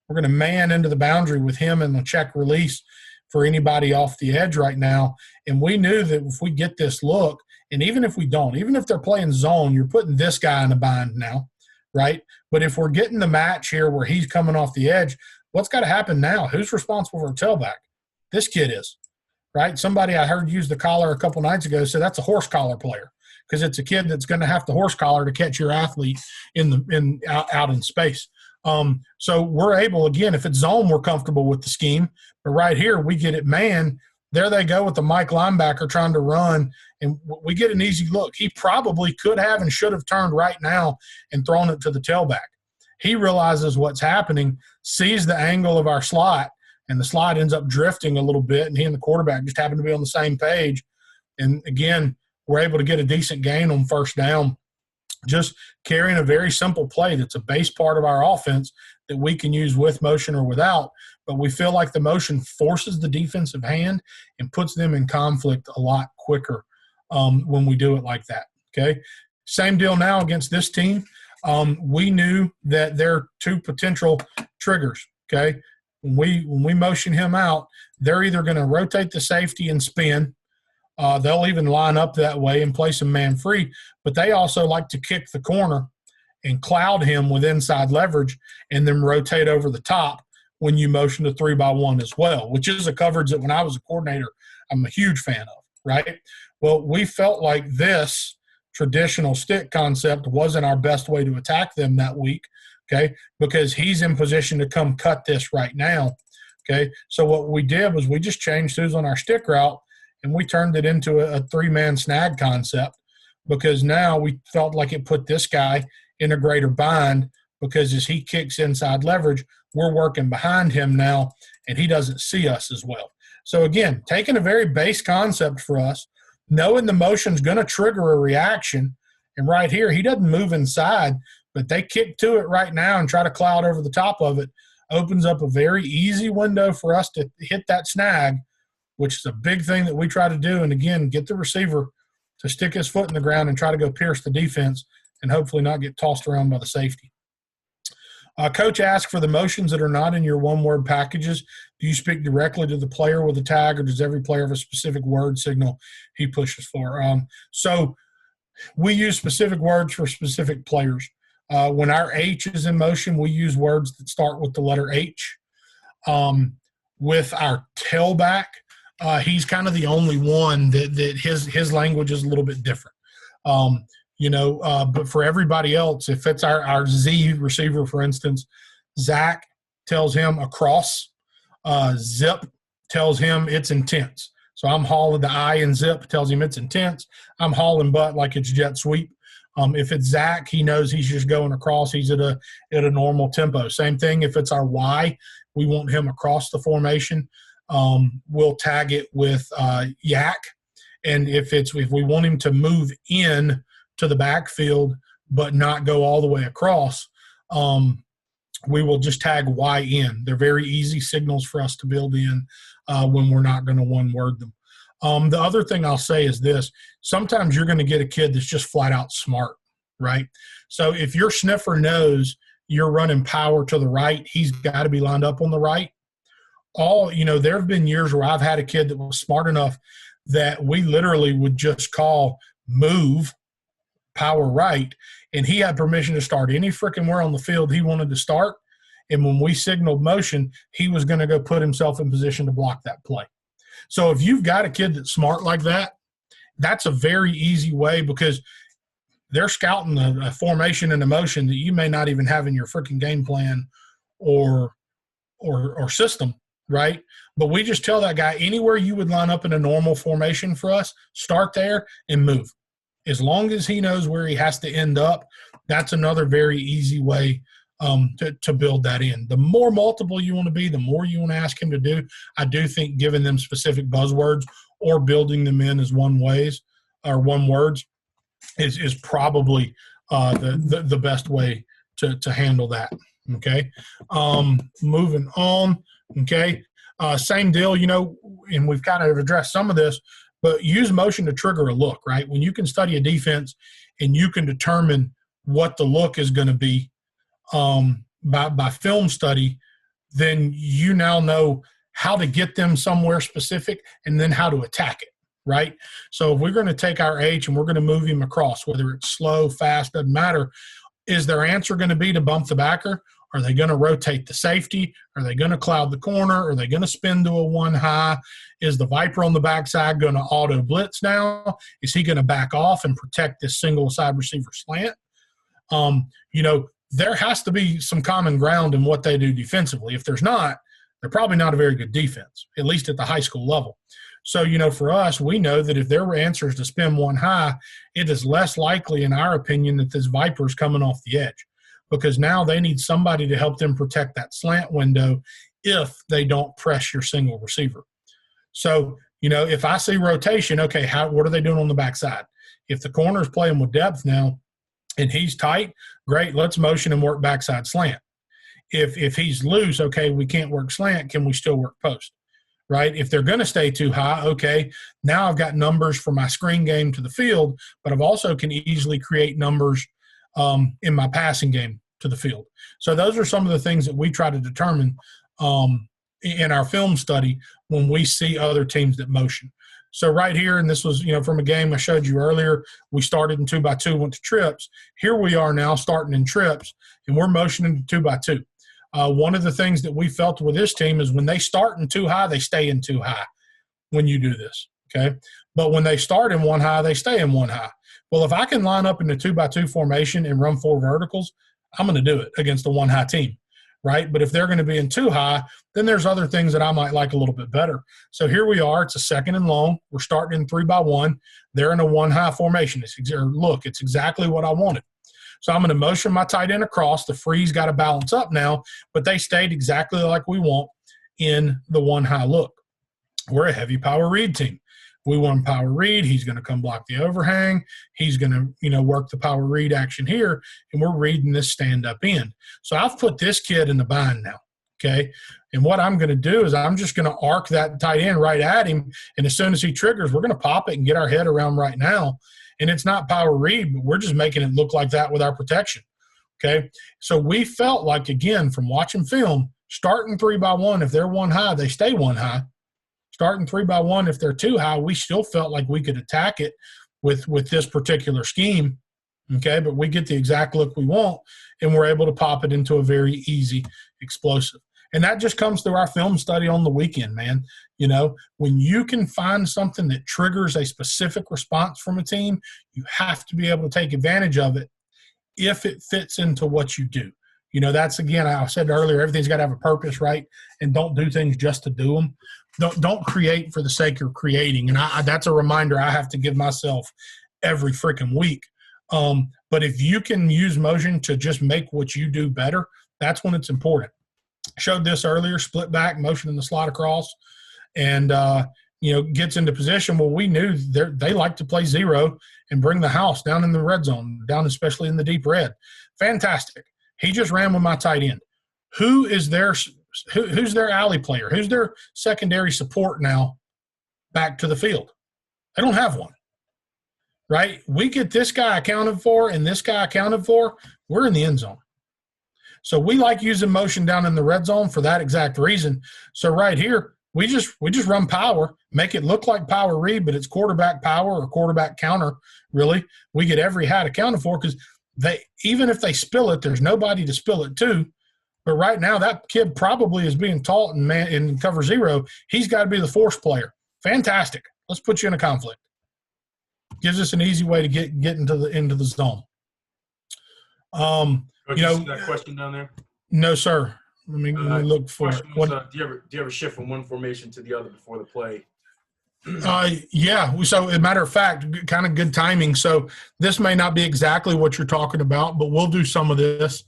We're going to man into the boundary with him in the check release for anybody off the edge right now. And we knew that if we get this look, and even if we don't, even if they're playing zone, you're putting this guy in a bind now, right? But if we're getting the match here where he's coming off the edge, what's got to happen now? Who's responsible for a tailback? This kid is, right? Somebody I heard use the collar a couple nights ago said that's a horse collar player, because it's a kid that's going to have the horse collar to catch your athlete out in space. So we're able, again, if it's zone, we're comfortable with the scheme. But right here, we get it man. There they go with the Mike linebacker trying to run, and we get an easy look. He probably could have and should have turned right now and thrown it to the tailback. He realizes what's happening, sees the angle of our slot, and the slot ends up drifting a little bit, and he and the quarterback just happen to be on the same page. And, again, we're able to get a decent gain on first down, just carrying a very simple play that's a base part of our offense that we can use with motion or without. But we feel like the motion forces the defensive hand and puts them in conflict a lot quicker when we do it like that. Okay, same deal now against this team. We knew that there are two potential triggers. Okay, when we motion him out, they're either going to rotate the safety and spin. They'll even line up that way and play some man free, but they also like to kick the corner and cloud him with inside leverage and then rotate over the top when you motion to 3-by-1 as well, which is a coverage that when I was a coordinator, I'm a huge fan of, right? Well, we felt like this traditional stick concept wasn't our best way to attack them that week, okay, because he's in position to come cut this right now, okay? So what we did was we just changed who's on our stick route, and we turned it into a three-man snag concept, because now we felt like it put this guy in a greater bind, because as he kicks inside leverage, we're working behind him now, and he doesn't see us as well. So, again, taking a very base concept for us, knowing the motion's going to trigger a reaction, and right here he doesn't move inside, but they kick to it right now and try to cloud over the top of it, opens up a very easy window for us to hit that snag, which is a big thing that we try to do. And, again, get the receiver to stick his foot in the ground and try to go pierce the defense and hopefully not get tossed around by the safety. Coach asked for the motions that are not in your one-word packages. Do you speak directly to the player with a tag, or does every player have a specific word signal he pushes for? So we use specific words for specific players. When our H is in motion, we use words that start with the letter H. With our tailback, he's kind of the only one that his language is a little bit different. But for everybody else, if it's our Z receiver, for instance, Zach tells him across, Zip tells him it's intense. So I'm hauling the I in zip, tells him it's intense. I'm hauling butt like it's jet sweep. If it's Zach, he knows he's just going across. He's at a normal tempo. Same thing if it's our Y, we want him across the formation. We'll tag it with yak. And if we want him to move in to the backfield but not go all the way across, we will just tag Y in. They're very easy signals for us to build in when we're not going to one-word them. The other thing I'll say is this. Sometimes you're going to get a kid that's just flat out smart, right? So if your sniffer knows you're running power to the right, he's got to be lined up on the right. There have been years where I've had a kid that was smart enough that we literally would just call move power right, and he had permission to start any freaking where on the field he wanted to start. And when we signaled motion, he was going to go put himself in position to block that play. So if you've got a kid that's smart like that, that's a very easy way, because they're scouting a formation and a motion that you may not even have in your freaking game plan or system, right? But we just tell that guy, anywhere you would line up in a normal formation for us, start there and move. As long as he knows where he has to end up, that's another very easy way to build that in. The more multiple you want to be, the more you want to ask him to do. I do think giving them specific buzzwords or building them in as one words is probably the best way to handle that. Okay. Moving on. Okay. Same deal, and we've kind of addressed some of this, but use motion to trigger a look, right? When you can study a defense and you can determine what the look is going to be by film study, then you now know how to get them somewhere specific and then how to attack it, right? So if we're going to take our H and we're going to move him across, whether it's slow, fast, doesn't matter, is their answer going to be to bump the backer? Are they going to rotate the safety? Are they going to cloud the corner? Are they going to spin to a one high? Is the Viper on the backside going to auto blitz now? Is he going to back off and protect this single side receiver slant? There has to be some common ground in what they do defensively. If there's not, they're probably not a very good defense, at least at the high school level. So, for us, we know that if their answer is to spin one high, it is less likely, in our opinion, that this Viper is coming off the edge, because now they need somebody to help them protect that slant window if they don't press your single receiver. So, if I see rotation, okay, what are they doing on the backside? If the corner is playing with depth now and he's tight, great, let's motion and work backside slant. If he's loose, okay, we can't work slant, can we still work post? Right? If they're going to stay too high, okay, now I've got numbers for my screen game to the field, but I've also can easily create numbers in my passing game to the field. So those are some of the things that we try to determine in our film study when we see other teams that motion. So right here, and this was, from a game I showed you earlier, we started in 2x2, went to trips. Here we are now starting in trips, and we're motioning to 2x2. One of the things that we felt with this team is when they start in too high, they stay in too high when you do this, okay? But when they start in one high, they stay in one high. Well, if I can line up in the 2x2 formation and run 4 verticals, I'm going to do it against a one high team, right? But if they're going to be in too high, then there's other things that I might like a little bit better. So here we are. It's a second and long. We're starting in 3x1. They're in a one high formation. It's exactly what I wanted. So I'm going to motion my tight end across. The free's got to balance up now, but they stayed exactly like we want in the one high look. We're a heavy power read team. We want power read. He's going to come block the overhang. He's going to, work the power read action here, and we're reading this stand-up end. So I've put this kid in the bind now, okay? And what I'm going to do is I'm just going to arc that tight end right at him, and as soon as he triggers, we're going to pop it and get our head around right now. And it's not power read, but we're just making it look like that with our protection, okay? So we felt like, again, from watching film, starting 3x1, if they're one high, they stay one high. Starting 3x1, if they're too high, we still felt like we could attack it with this particular scheme, okay? But we get the exact look we want, and we're able to pop it into a very easy explosive. And that just comes through our film study on the weekend, man. When you can find something that triggers a specific response from a team, you have to be able to take advantage of it if it fits into what you do. You know, that's, again, I said earlier, everything's got to have a purpose, right? And don't do things just to do them. Don't create for the sake of creating. And that's a reminder I have to give myself every freaking week. But if you can use motion to just make what you do better, that's when it's important. Showed this earlier, split back, motion in the slot across, and gets into position. Well, we knew they like to play zero and bring the house down in the red zone, down especially in the deep red. Fantastic. He just ran with my tight end. Who's their alley player? Who's their secondary support now back to the field? They don't have one, right? We get this guy accounted for and this guy accounted for, we're in the end zone. So we like using motion down in the red zone for that exact reason. So right here, we just run power, make it look like power read, but it's quarterback power or quarterback counter, really. We get every hat accounted for because even if they spill it, there's nobody to spill it to. But right now, that kid probably is being taught in cover zero. He's got to be the force player. Fantastic. Let's put you in a conflict. Gives us an easy way to get into the zone. That question down there? No, sir. Let me look for it. Do you ever shift from one formation to the other before the play? Yeah. So, as a matter of fact, kind of good timing. So, this may not be exactly what you're talking about, but we'll do some of this.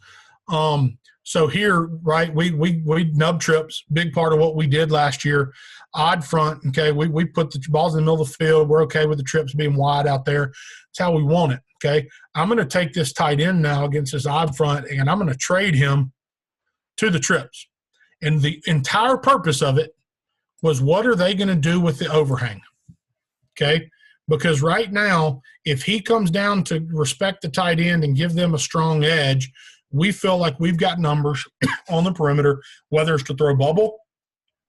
So here, right, we nub trips, big part of what we did last year. Odd front, okay, we put the balls in the middle of the field. We're okay with the trips being wide out there. That's how we want it, okay? I'm going to take this tight end now against this odd front, and I'm going to trade him to the trips. And the entire purpose of it was, what are they going to do with the overhang, okay? Because right now, if he comes down to respect the tight end and give them a strong edge, we feel like we've got numbers on the perimeter, whether it's to throw bubble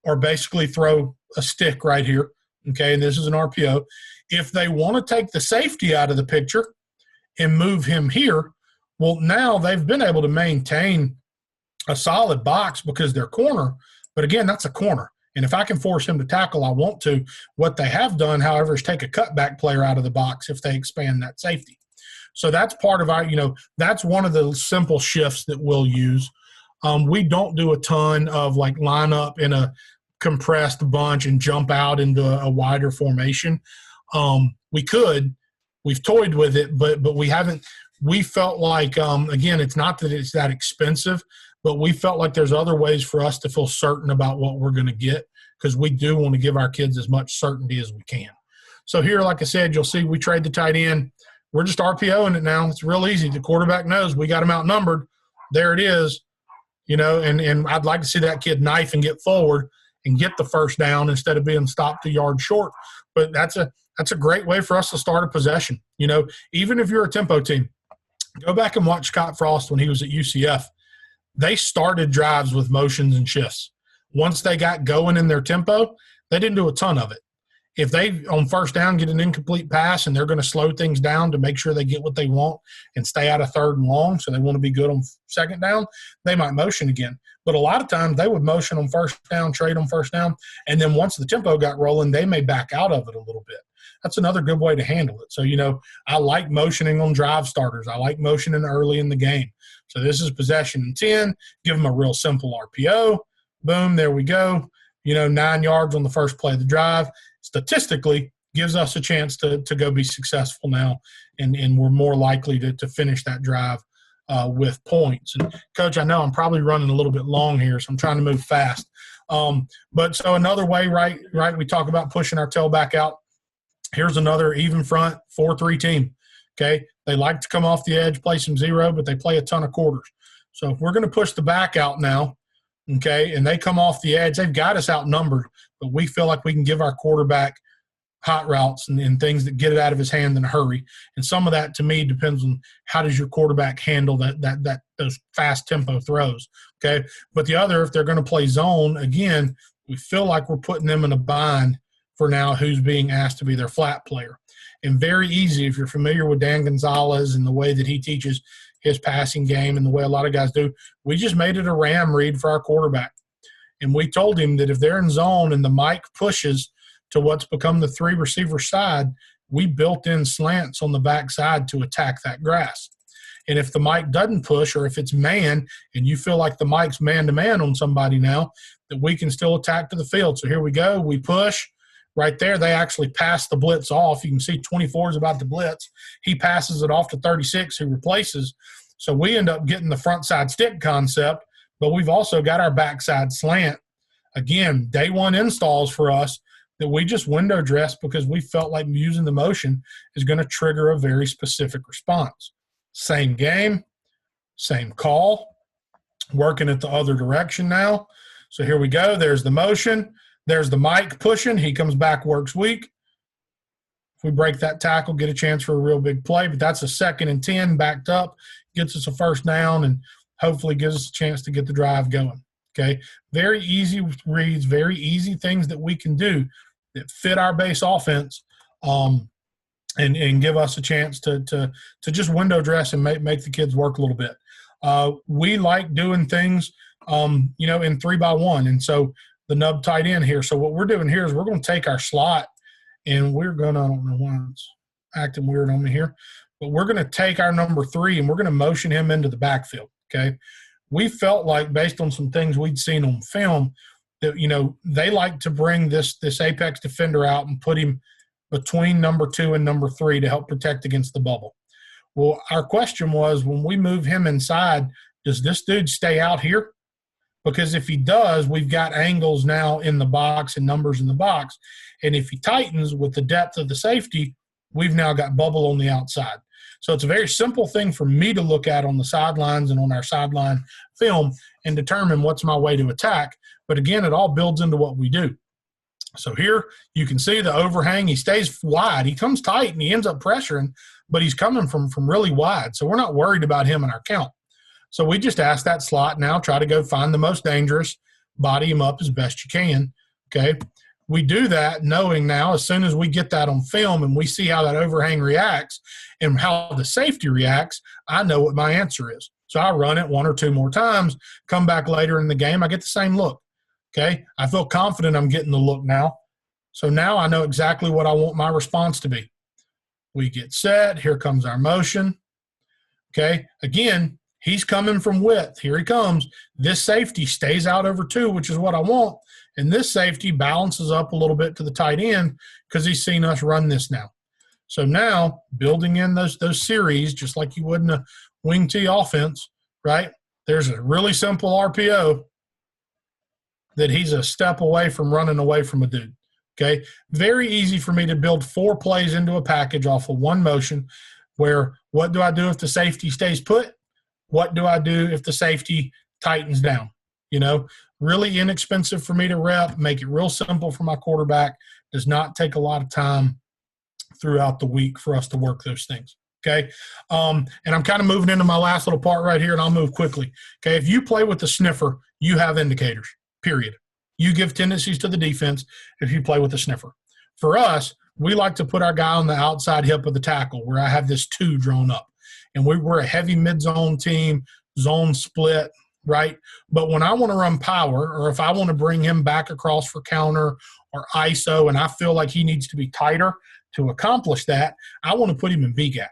or basically throw a stick right here, okay, and this is an RPO. If they want to take the safety out of the picture and move him here, well, now they've been able to maintain a solid box because they're corner. But, again, that's a corner. And if I can force him to tackle, I want to. What they have done, however, is take a cutback player out of the box if they expand that safety. So that's part of our, that's one of the simple shifts that we'll use. We don't do a ton of like line up in a compressed bunch and jump out into a wider formation. We could, we've toyed with it, but we haven't. We felt like, again, it's not that it's that expensive, but we felt like there's other ways for us to feel certain about what we're going to get, because we do want to give our kids as much certainty as we can. So here, like I said, you'll see we trade the tight end. We're just RPOing it now. It's real easy. The quarterback knows we got him outnumbered. There it is, and I'd like to see that kid knife and get forward and get the first down instead of being stopped a yard short. But that's a great way for us to start a possession. Even if you're a tempo team, go back and watch Scott Frost when he was at UCF. They started drives with motions and shifts. Once they got going in their tempo, they didn't do a ton of it. If they, on first down, get an incomplete pass and they're going to slow things down to make sure they get what they want and stay out of third and long, so they want to be good on second down, they might motion again. But a lot of times they would motion on first down, trade on first down, and then once the tempo got rolling, they may back out of it a little bit. That's another good way to handle it. So, I like motioning on drive starters. I like motioning early in the game. So this is possession and 10. Give them a real simple RPO. Boom, there we go. 9 yards on the first play of the drive. Statistically, gives us a chance to go be successful now, and we're more likely to finish that drive with points. And, Coach, I know I'm probably running a little bit long here, so I'm trying to move fast. But so another way, right, we talk about pushing our tailback out. Here's another even front 4-3 team, okay? They like to come off the edge, play some zero, but they play a ton of quarters. So if we're going to push the back out now, okay, and they come off the edge, they've got us outnumbered, but we feel like we can give our quarterback hot routes and things that get it out of his hand in a hurry. And some of that, to me, depends on how does your quarterback handle those fast tempo throws, okay? But the other, if they're going to play zone, again, we feel like we're putting them in a bind for now who's being asked to be their flat player. And very easy, if you're familiar with Dan Gonzalez and the way that he teaches his passing game and the way a lot of guys do, we just made it a ram read for our quarterback. And we told him that if they're in zone and the mic pushes to what's become the 3 receiver side, we built in slants on the backside to attack that grass. And if the Mike doesn't push, or if it's man and you feel like the Mike's man-to-man on somebody now, that we can still attack to the field. So here we go. We push. Right there, they actually pass the blitz off. You can see 24 is about to blitz. He passes it off to 36, who replaces. So we end up getting the front side stick concept, but we've also got our backside slant. Again, day one installs for us that we just window dressed because we felt like using the motion is going to trigger a very specific response. Same game, same call, working it the other direction now. So here we go. There's the motion. There's the Mike pushing. He comes back, works weak. If we break that tackle, get a chance for a real big play, but that's a 2nd and 10 backed up, gets us a first down, and hopefully gives us a chance to get the drive going. Okay, very easy reads, very easy things that we can do that fit our base offense, and give us a chance to just window dress and make the kids work a little bit. We like doing things, in 3-by-1, and so the nub tight end here. So what we're doing here is we're going to take our slot, and we're going to, I don't know why it's acting weird on me here, but we're going to take our number 3 and we're going to motion him into the backfield. Okay. We felt like, based on some things we'd seen on film, that, they like to bring this apex defender out and put him between number 2 and number 3 to help protect against the bubble. Well, our question was, when we move him inside, does this dude stay out here? Because if he does, we've got angles now in the box and numbers in the box. And if he tightens with the depth of the safety, we've now got bubble on the outside. So it's a very simple thing for me to look at on the sidelines and on our sideline film and determine what's my way to attack. But again, it all builds into what we do. So here you can see the overhang. He stays wide. He comes tight and he ends up pressuring, but he's coming from really wide. So we're not worried about him in our count. So we just ask that slot now, try to go find the most dangerous, body him up as best you can, okay? We do that knowing now, as soon as we get that on film and we see how that overhang reacts and how the safety reacts, I know what my answer is. So I run it 1 or 2 more times, come back later in the game, I get the same look, okay? I feel confident I'm getting the look now. So now I know exactly what I want my response to be. We get set, here comes our motion, okay? Again, he's coming from width. Here he comes. This safety stays out over 2, which is what I want. And this safety balances up a little bit to the tight end because he's seen us run this now. So now, building in those series, just like you would in a wing T offense, right? There's a really simple RPO that he's a step away from running away from a dude, okay? Very easy for me to build 4 plays into a package off of one motion where what do I do if the safety stays put? What do I do if the safety tightens down? Really inexpensive for me to rep, make it real simple for my quarterback. Does not take a lot of time throughout the week for us to work those things, okay? And I'm kind of moving into my last little part right here, and I'll move quickly, okay? If you play with the sniffer, you have indicators, period. You give tendencies to the defense if you play with the sniffer. For us, we like to put our guy on the outside hip of the tackle where I have this 2 drawn up. And we're a heavy mid-zone team, zone split, right? But when I want to run power, or if I want to bring him back across for counter or ISO, and I feel like he needs to be tighter to accomplish that, I want to put him in B-gap.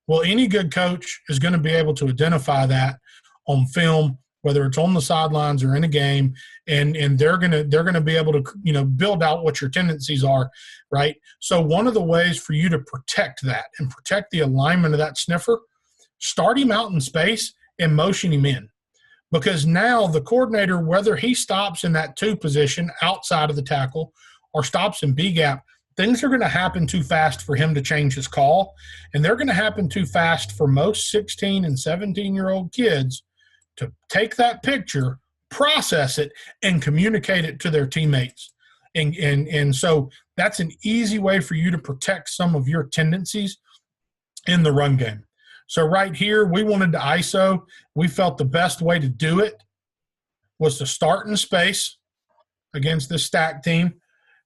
Well, any good coach is going to be able to identify that on film, whether it's on the sidelines or in a game, and they're gonna be able to build out what your tendencies are, right? So one of the ways for you to protect that and protect the alignment of that sniffer, start him out in space and motion him in. Because now the coordinator, whether he stops in that 2 position outside of the tackle or stops in B-gap, things are going to happen too fast for him to change his call. And they're going to happen too fast for most 16 and 17-year-old kids to take that picture, process it, and communicate it to their teammates. And so that's an easy way for you to protect some of your tendencies in the run game. So right here, we wanted to ISO. We felt the best way to do it was to start in space against this stack team,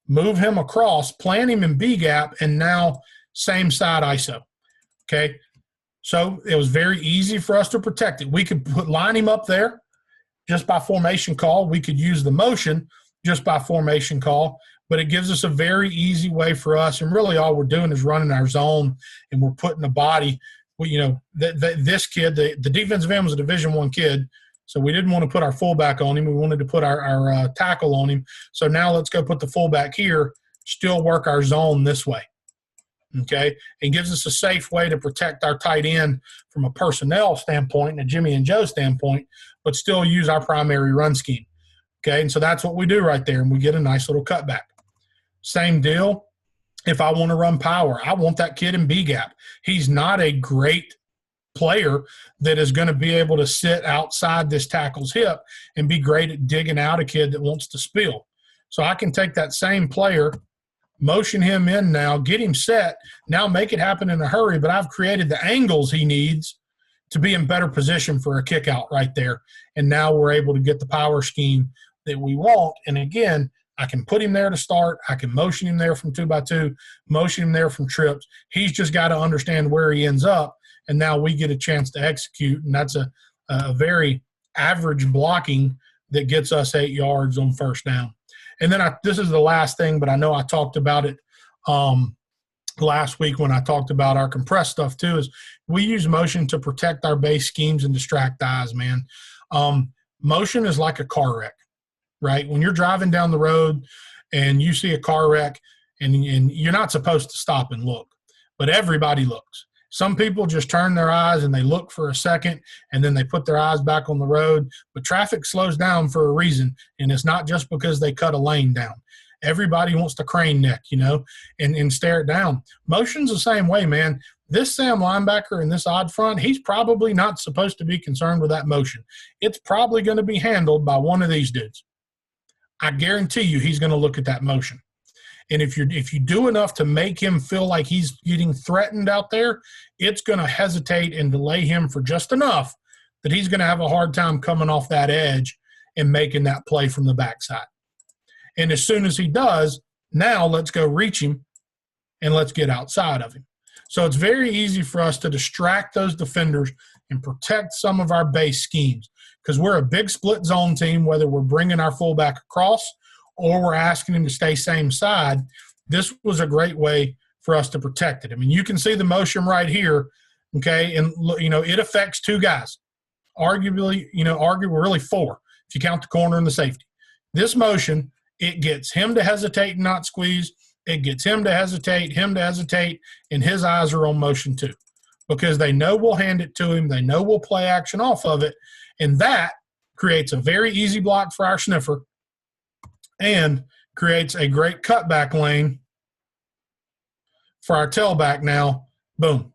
move him across, plant him in B-gap, and now same side ISO, okay? So it was very easy for us to protect it. We could line him up there just by formation call. We could use the motion just by formation call, but it gives us a very easy way for us, and really all we're doing is running our zone, and we're putting a body this kid, the defensive end was a Division I kid, so we didn't want to put our fullback on him. We wanted to put our tackle on him. So now let's go put the fullback here, still work our zone this way. Okay, it gives us a safe way to protect our tight end from a personnel standpoint and a Jimmy and Joe standpoint, but still use our primary run scheme. Okay, and so that's what we do right there, and we get a nice little cutback. Same deal. If I want to run power, I want that kid in B gap. He's not a great player that is going to be able to sit outside this tackle's hip and be great at digging out a kid that wants to spill. So I can take that same player, motion him in now, get him set, now make it happen in a hurry, but I've created the angles he needs to be in better position for a kick out right there. And now we're able to get the power scheme that we want. And again, I can put him there to start. I can motion him there from 2x2, motion him there from trips. He's just got to understand where he ends up, and now we get a chance to execute, and that's a very average blocking that gets us 8 yards on first down. And then this is the last thing, but I know I talked about it last week when I talked about our compressed stuff too, is we use motion to protect our base schemes and distract eyes, man. Motion is like a car wreck, right? When you're driving down the road and you see a car wreck and you're not supposed to stop and look, but everybody looks. Some people just turn their eyes and they look for a second and then they put their eyes back on the road. But traffic slows down for a reason, and it's not just because they cut a lane down. Everybody wants to crane neck, and stare it down. Motion's the same way, man. This Sam linebacker in this odd front, he's probably not supposed to be concerned with that motion. It's probably going to be handled by one of these dudes. I guarantee you he's going to look at that motion. And if you do enough to make him feel like he's getting threatened out there, it's going to hesitate and delay him for just enough that he's going to have a hard time coming off that edge and making that play from the backside. And as soon as he does, now let's go reach him and let's get outside of him. So it's very easy for us to distract those defenders and protect some of our base schemes because we're a big split zone team, whether we're bringing our fullback across or we're asking him to stay same side. This was a great way for us to protect it. I mean, you can see the motion right here, okay, and, it affects two guys. Arguably really four if you count the corner and the safety. This motion, it gets him to hesitate and not squeeze. It gets him to hesitate, and his eyes are on motion too because they know we'll hand it to him. They know we'll play action off of it, and that creates a very easy block for our sniffer and creates a great cutback lane for our tailback now. Boom.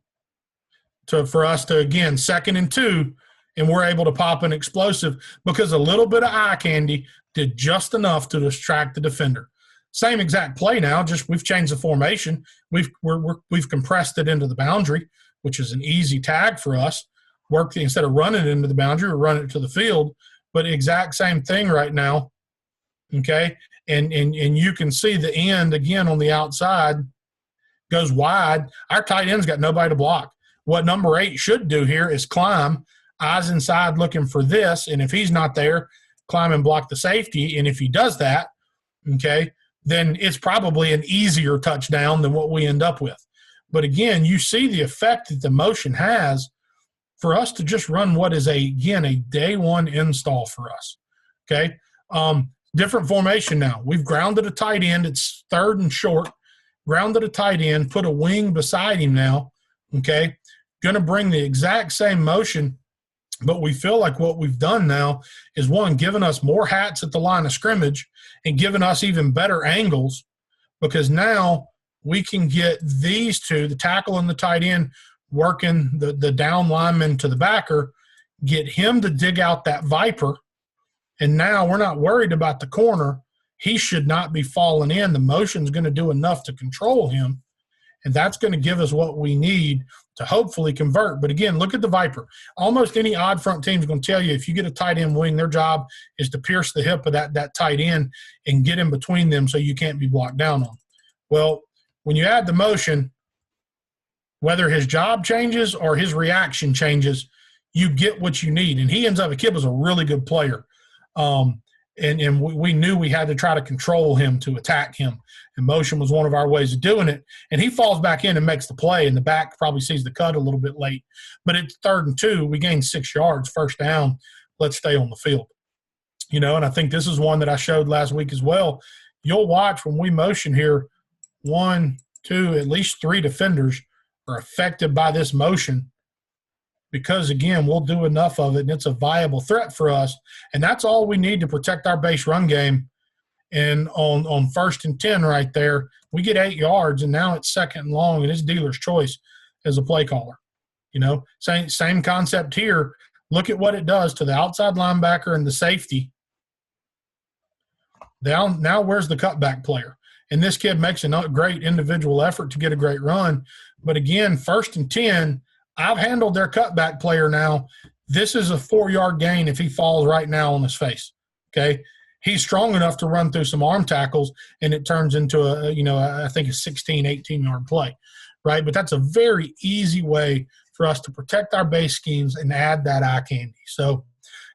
For us to, again, 2nd and 2, and we're able to pop an explosive because a little bit of eye candy did just enough to distract the defender. Same exact play now, just we've changed the formation. We've compressed it into the boundary, which is an easy tag for us. Instead of running it into the boundary, we're running it to the field. But exact same thing right now. Okay, and you can see the end again on the outside goes wide. Our tight end's got nobody to block. What number 8 should do here is climb, eyes inside looking for this, and if he's not there, climb and block the safety. And if he does that, okay, then it's probably an easier touchdown than what we end up with. But again, you see the effect that the motion has for us to just run what is a day one install for us. Okay. Different formation now. We've grounded a tight end. It's 3rd and short. Grounded a tight end, put a wing beside him now, okay? Going to bring the exact same motion, but we feel like what we've done now is, one, giving us more hats at the line of scrimmage and giving us even better angles because now we can get these two, the tackle and the tight end, working the down lineman to the backer, get him to dig out that viper. And now we're not worried about the corner. He should not be falling in. The motion's going to do enough to control him, and that's going to give us what we need to hopefully convert. But, again, look at the viper. Almost any odd front team is going to tell you if you get a tight end wing, their job is to pierce the hip of that tight end and get in between them so you can't be blocked down on. Well, when you add the motion, whether his job changes or his reaction changes, you get what you need. And he ends up – the kid was a really good player. And we knew we had to try to control him to attack him. And motion was one of our ways of doing it. And he falls back in and makes the play, and the back probably sees the cut a little bit late. But it's 3rd and 2. We gained 6 yards, first down. Let's stay on the field. And I think this is one that I showed last week as well. You'll watch when we motion here, 1, 2, at least 3 defenders are affected by this motion because, again, we'll do enough of it, and it's a viable threat for us. And that's all we need to protect our base run game. And on 1st and 10 right there, we get 8 yards, and now it's 2nd and long, and it's dealer's choice as a play caller. Same concept here. Look at what it does to the outside linebacker and the safety. Now where's the cutback player? And this kid makes a great individual effort to get a great run. But, again, 1st and 10, I've handled their cutback player now. This is a 4-yard gain if he falls right now on his face, okay? He's strong enough to run through some arm tackles, and it turns into I think a 16, 18-yard play, right? But that's a very easy way for us to protect our base schemes and add that eye candy. So,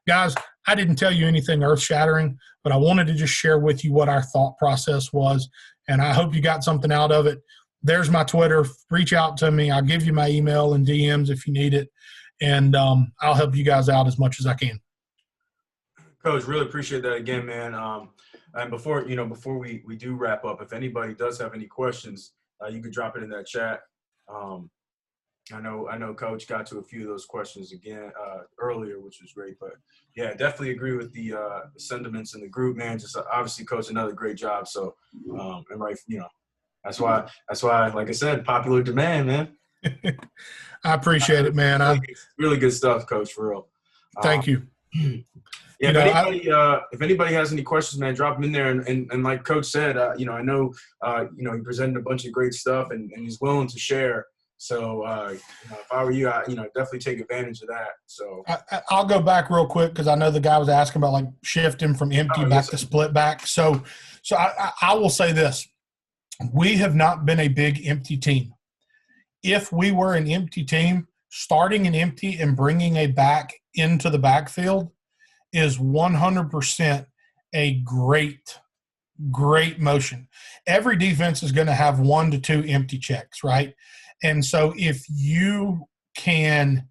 guys, I didn't tell you anything earth-shattering, but I wanted to just share with you what our thought process was, and I hope you got something out of it. There's my Twitter. Reach out to me. I'll give you my email and DMs if you need it, and I'll help you guys out as much as I can. Coach, really appreciate that again, man. And before we do wrap up, if anybody does have any questions, you could drop it in that chat. I know Coach got to a few of those questions again earlier, which was great. But yeah, definitely agree with the sentiments in the group, man. Just obviously, Coach, another great job. So, and right, that's why, like I said, popular demand, man. I appreciate it, man. Really good stuff, Coach, for real. Thank you. Yeah, if anybody has any questions, man, drop them in there. And like Coach said, I know, he presented a bunch of great stuff and he's willing to share. So, if I were you, definitely take advantage of that. So I'll go back real quick because I know the guy was asking about like shifting from empty back to split back. So I will say this: we have not been a big empty team. If we were an empty team, starting an empty and bringing a back into the backfield is 100% a great motion. Every defense is going to have 1 to 2 empty checks, right? And so if you can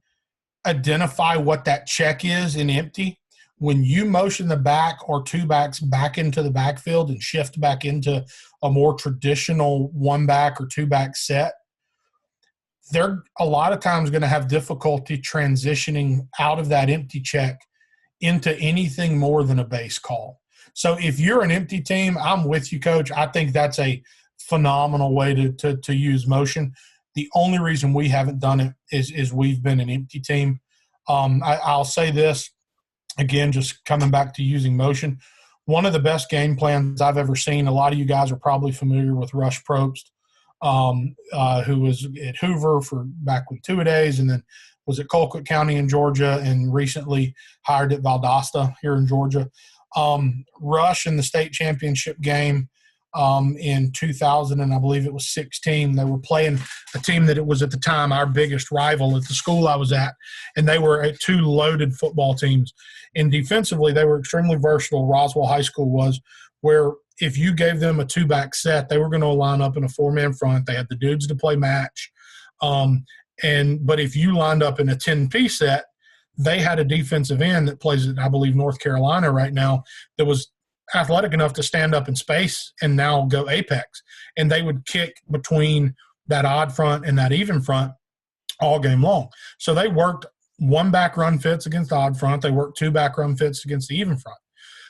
identify what that check is in empty, when you motion the back or 2 backs back into the backfield and shift back into a more traditional 1 back or 2 back set, they're a lot of times going to have difficulty transitioning out of that empty check into anything more than a base call. So if you're an empty team, I'm with you, Coach. I think that's a phenomenal way to use motion. The only reason we haven't done it is we've been an empty team. I'll say this, again, just coming back to using motion. One of the best game plans I've ever seen, a lot of you guys are probably familiar with Rush Probst, who was at Hoover for back with 2-a-days and then was at Colquitt County in Georgia and recently hired at Valdosta here in Georgia. Rush in the state championship game in 2000, and I believe it was 16, they were playing a team that it was at the time our biggest rival at the school I was at, and they were 2 loaded football teams. And defensively, they were extremely versatile. Roswell High School was, where if you gave them a 2-back set, they were going to line up in a 4-man front. They had the dudes to play match. But if you lined up in a 10-piece set, they had a defensive end that plays at, I believe, North Carolina right now that was athletic enough to stand up in space and now go apex. And they would kick between that odd front and that even front all game long. So they worked 1-back run fits against the odd front. They worked 2-back run fits against the even front.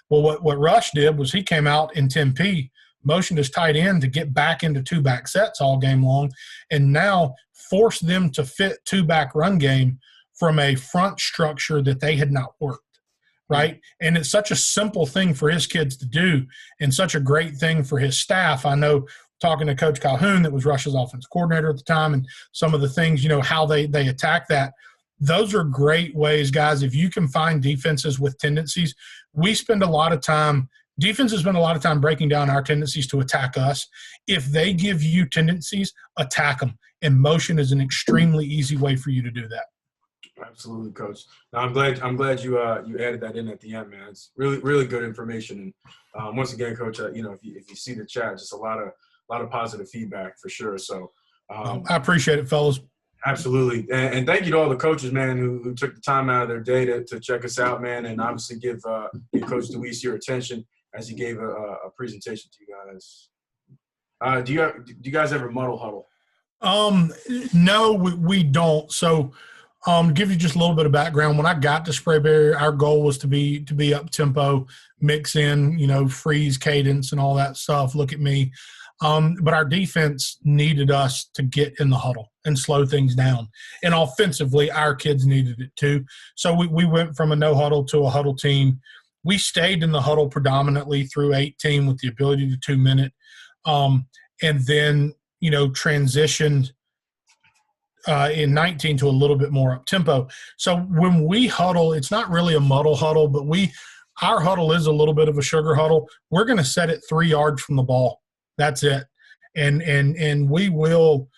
Well, what Rush did was he came out in 10P, motioned his tight end to get back into 2-back sets all game long, and now forced them to fit 2-back run game from a front structure that they had not worked, right? And it's such a simple thing for his kids to do and such a great thing for his staff. I know talking to Coach Calhoun, that was Rush's offensive coordinator at the time, and some of the things, how they attack that. Those are great ways, guys. If you can find defenses with tendencies, defenses spend a lot of time breaking down our tendencies to attack us. If they give you tendencies, attack them. And motion is an extremely easy way for you to do that. Absolutely, Coach. Now, I'm glad you you added that in at the end, man. It's really good information. And once again, Coach, if you see the chat, just a lot of positive feedback for sure. So I appreciate it, fellas. absolutely, and thank you to all the coaches, man, who took the time out of their day to check us out, man, and obviously give Coach DeWeese your attention as he gave a presentation to you guys. Do you guys ever muddle huddle? No, we don't. So, to give you just a little bit of background, when I got to Sprayberry, our goal was to be up tempo, mix in, freeze cadence and all that stuff. Look at me. But our defense needed us to get in the huddle and slow things down. And offensively, our kids needed it too. So we went from a no huddle to a huddle team. We stayed in the huddle predominantly through 18 with the ability to 2-minute. And then, transitioned in 19 to a little bit more up tempo. So when we huddle, it's not really a muddle huddle, but our huddle is a little bit of a sugar huddle. We're going to set it 3 yards from the ball. That's it. And we will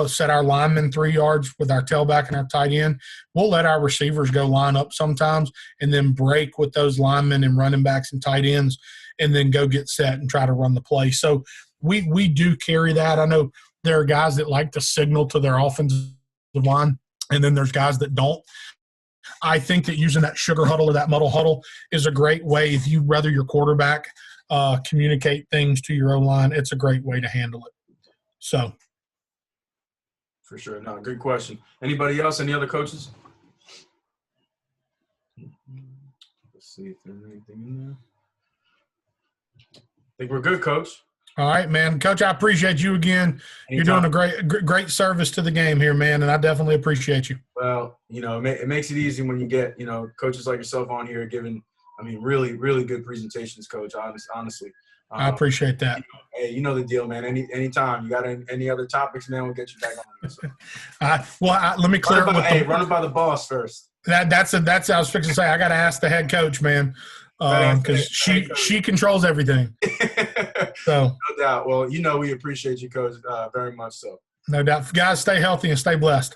set our linemen 3 yards with our tailback and our tight end. We'll let our receivers go line up sometimes and then break with those linemen and running backs and tight ends and then go get set and try to run the play. So we do carry that. I know there are guys that like to signal to their offensive line, and then there's guys that don't. I think that using that sugar huddle or that muddle huddle is a great way. If you rather your quarterback communicate things to your O-line, it's a great way to handle it. So. For sure. No, good question. Anybody else? Any other coaches? Let's see if there's anything in there. I think we're good, Coach. All right, man. Coach, I appreciate you again. Anytime. You're doing a great service to the game here, man, and I definitely appreciate you. Well, it makes it easy when you get, coaches like yourself on here giving, really, really good presentations, Coach, honestly. I appreciate that. Hey, you know the deal, man. Anytime you got any other topics, man, we'll get you back on. So. Let me clear it. Run it by the boss first. That's I was fixing to say. I got to ask the head coach, man, because she controls everything. So no doubt. Well, we appreciate you, Coach, very much so. No doubt. Guys, stay healthy and stay blessed.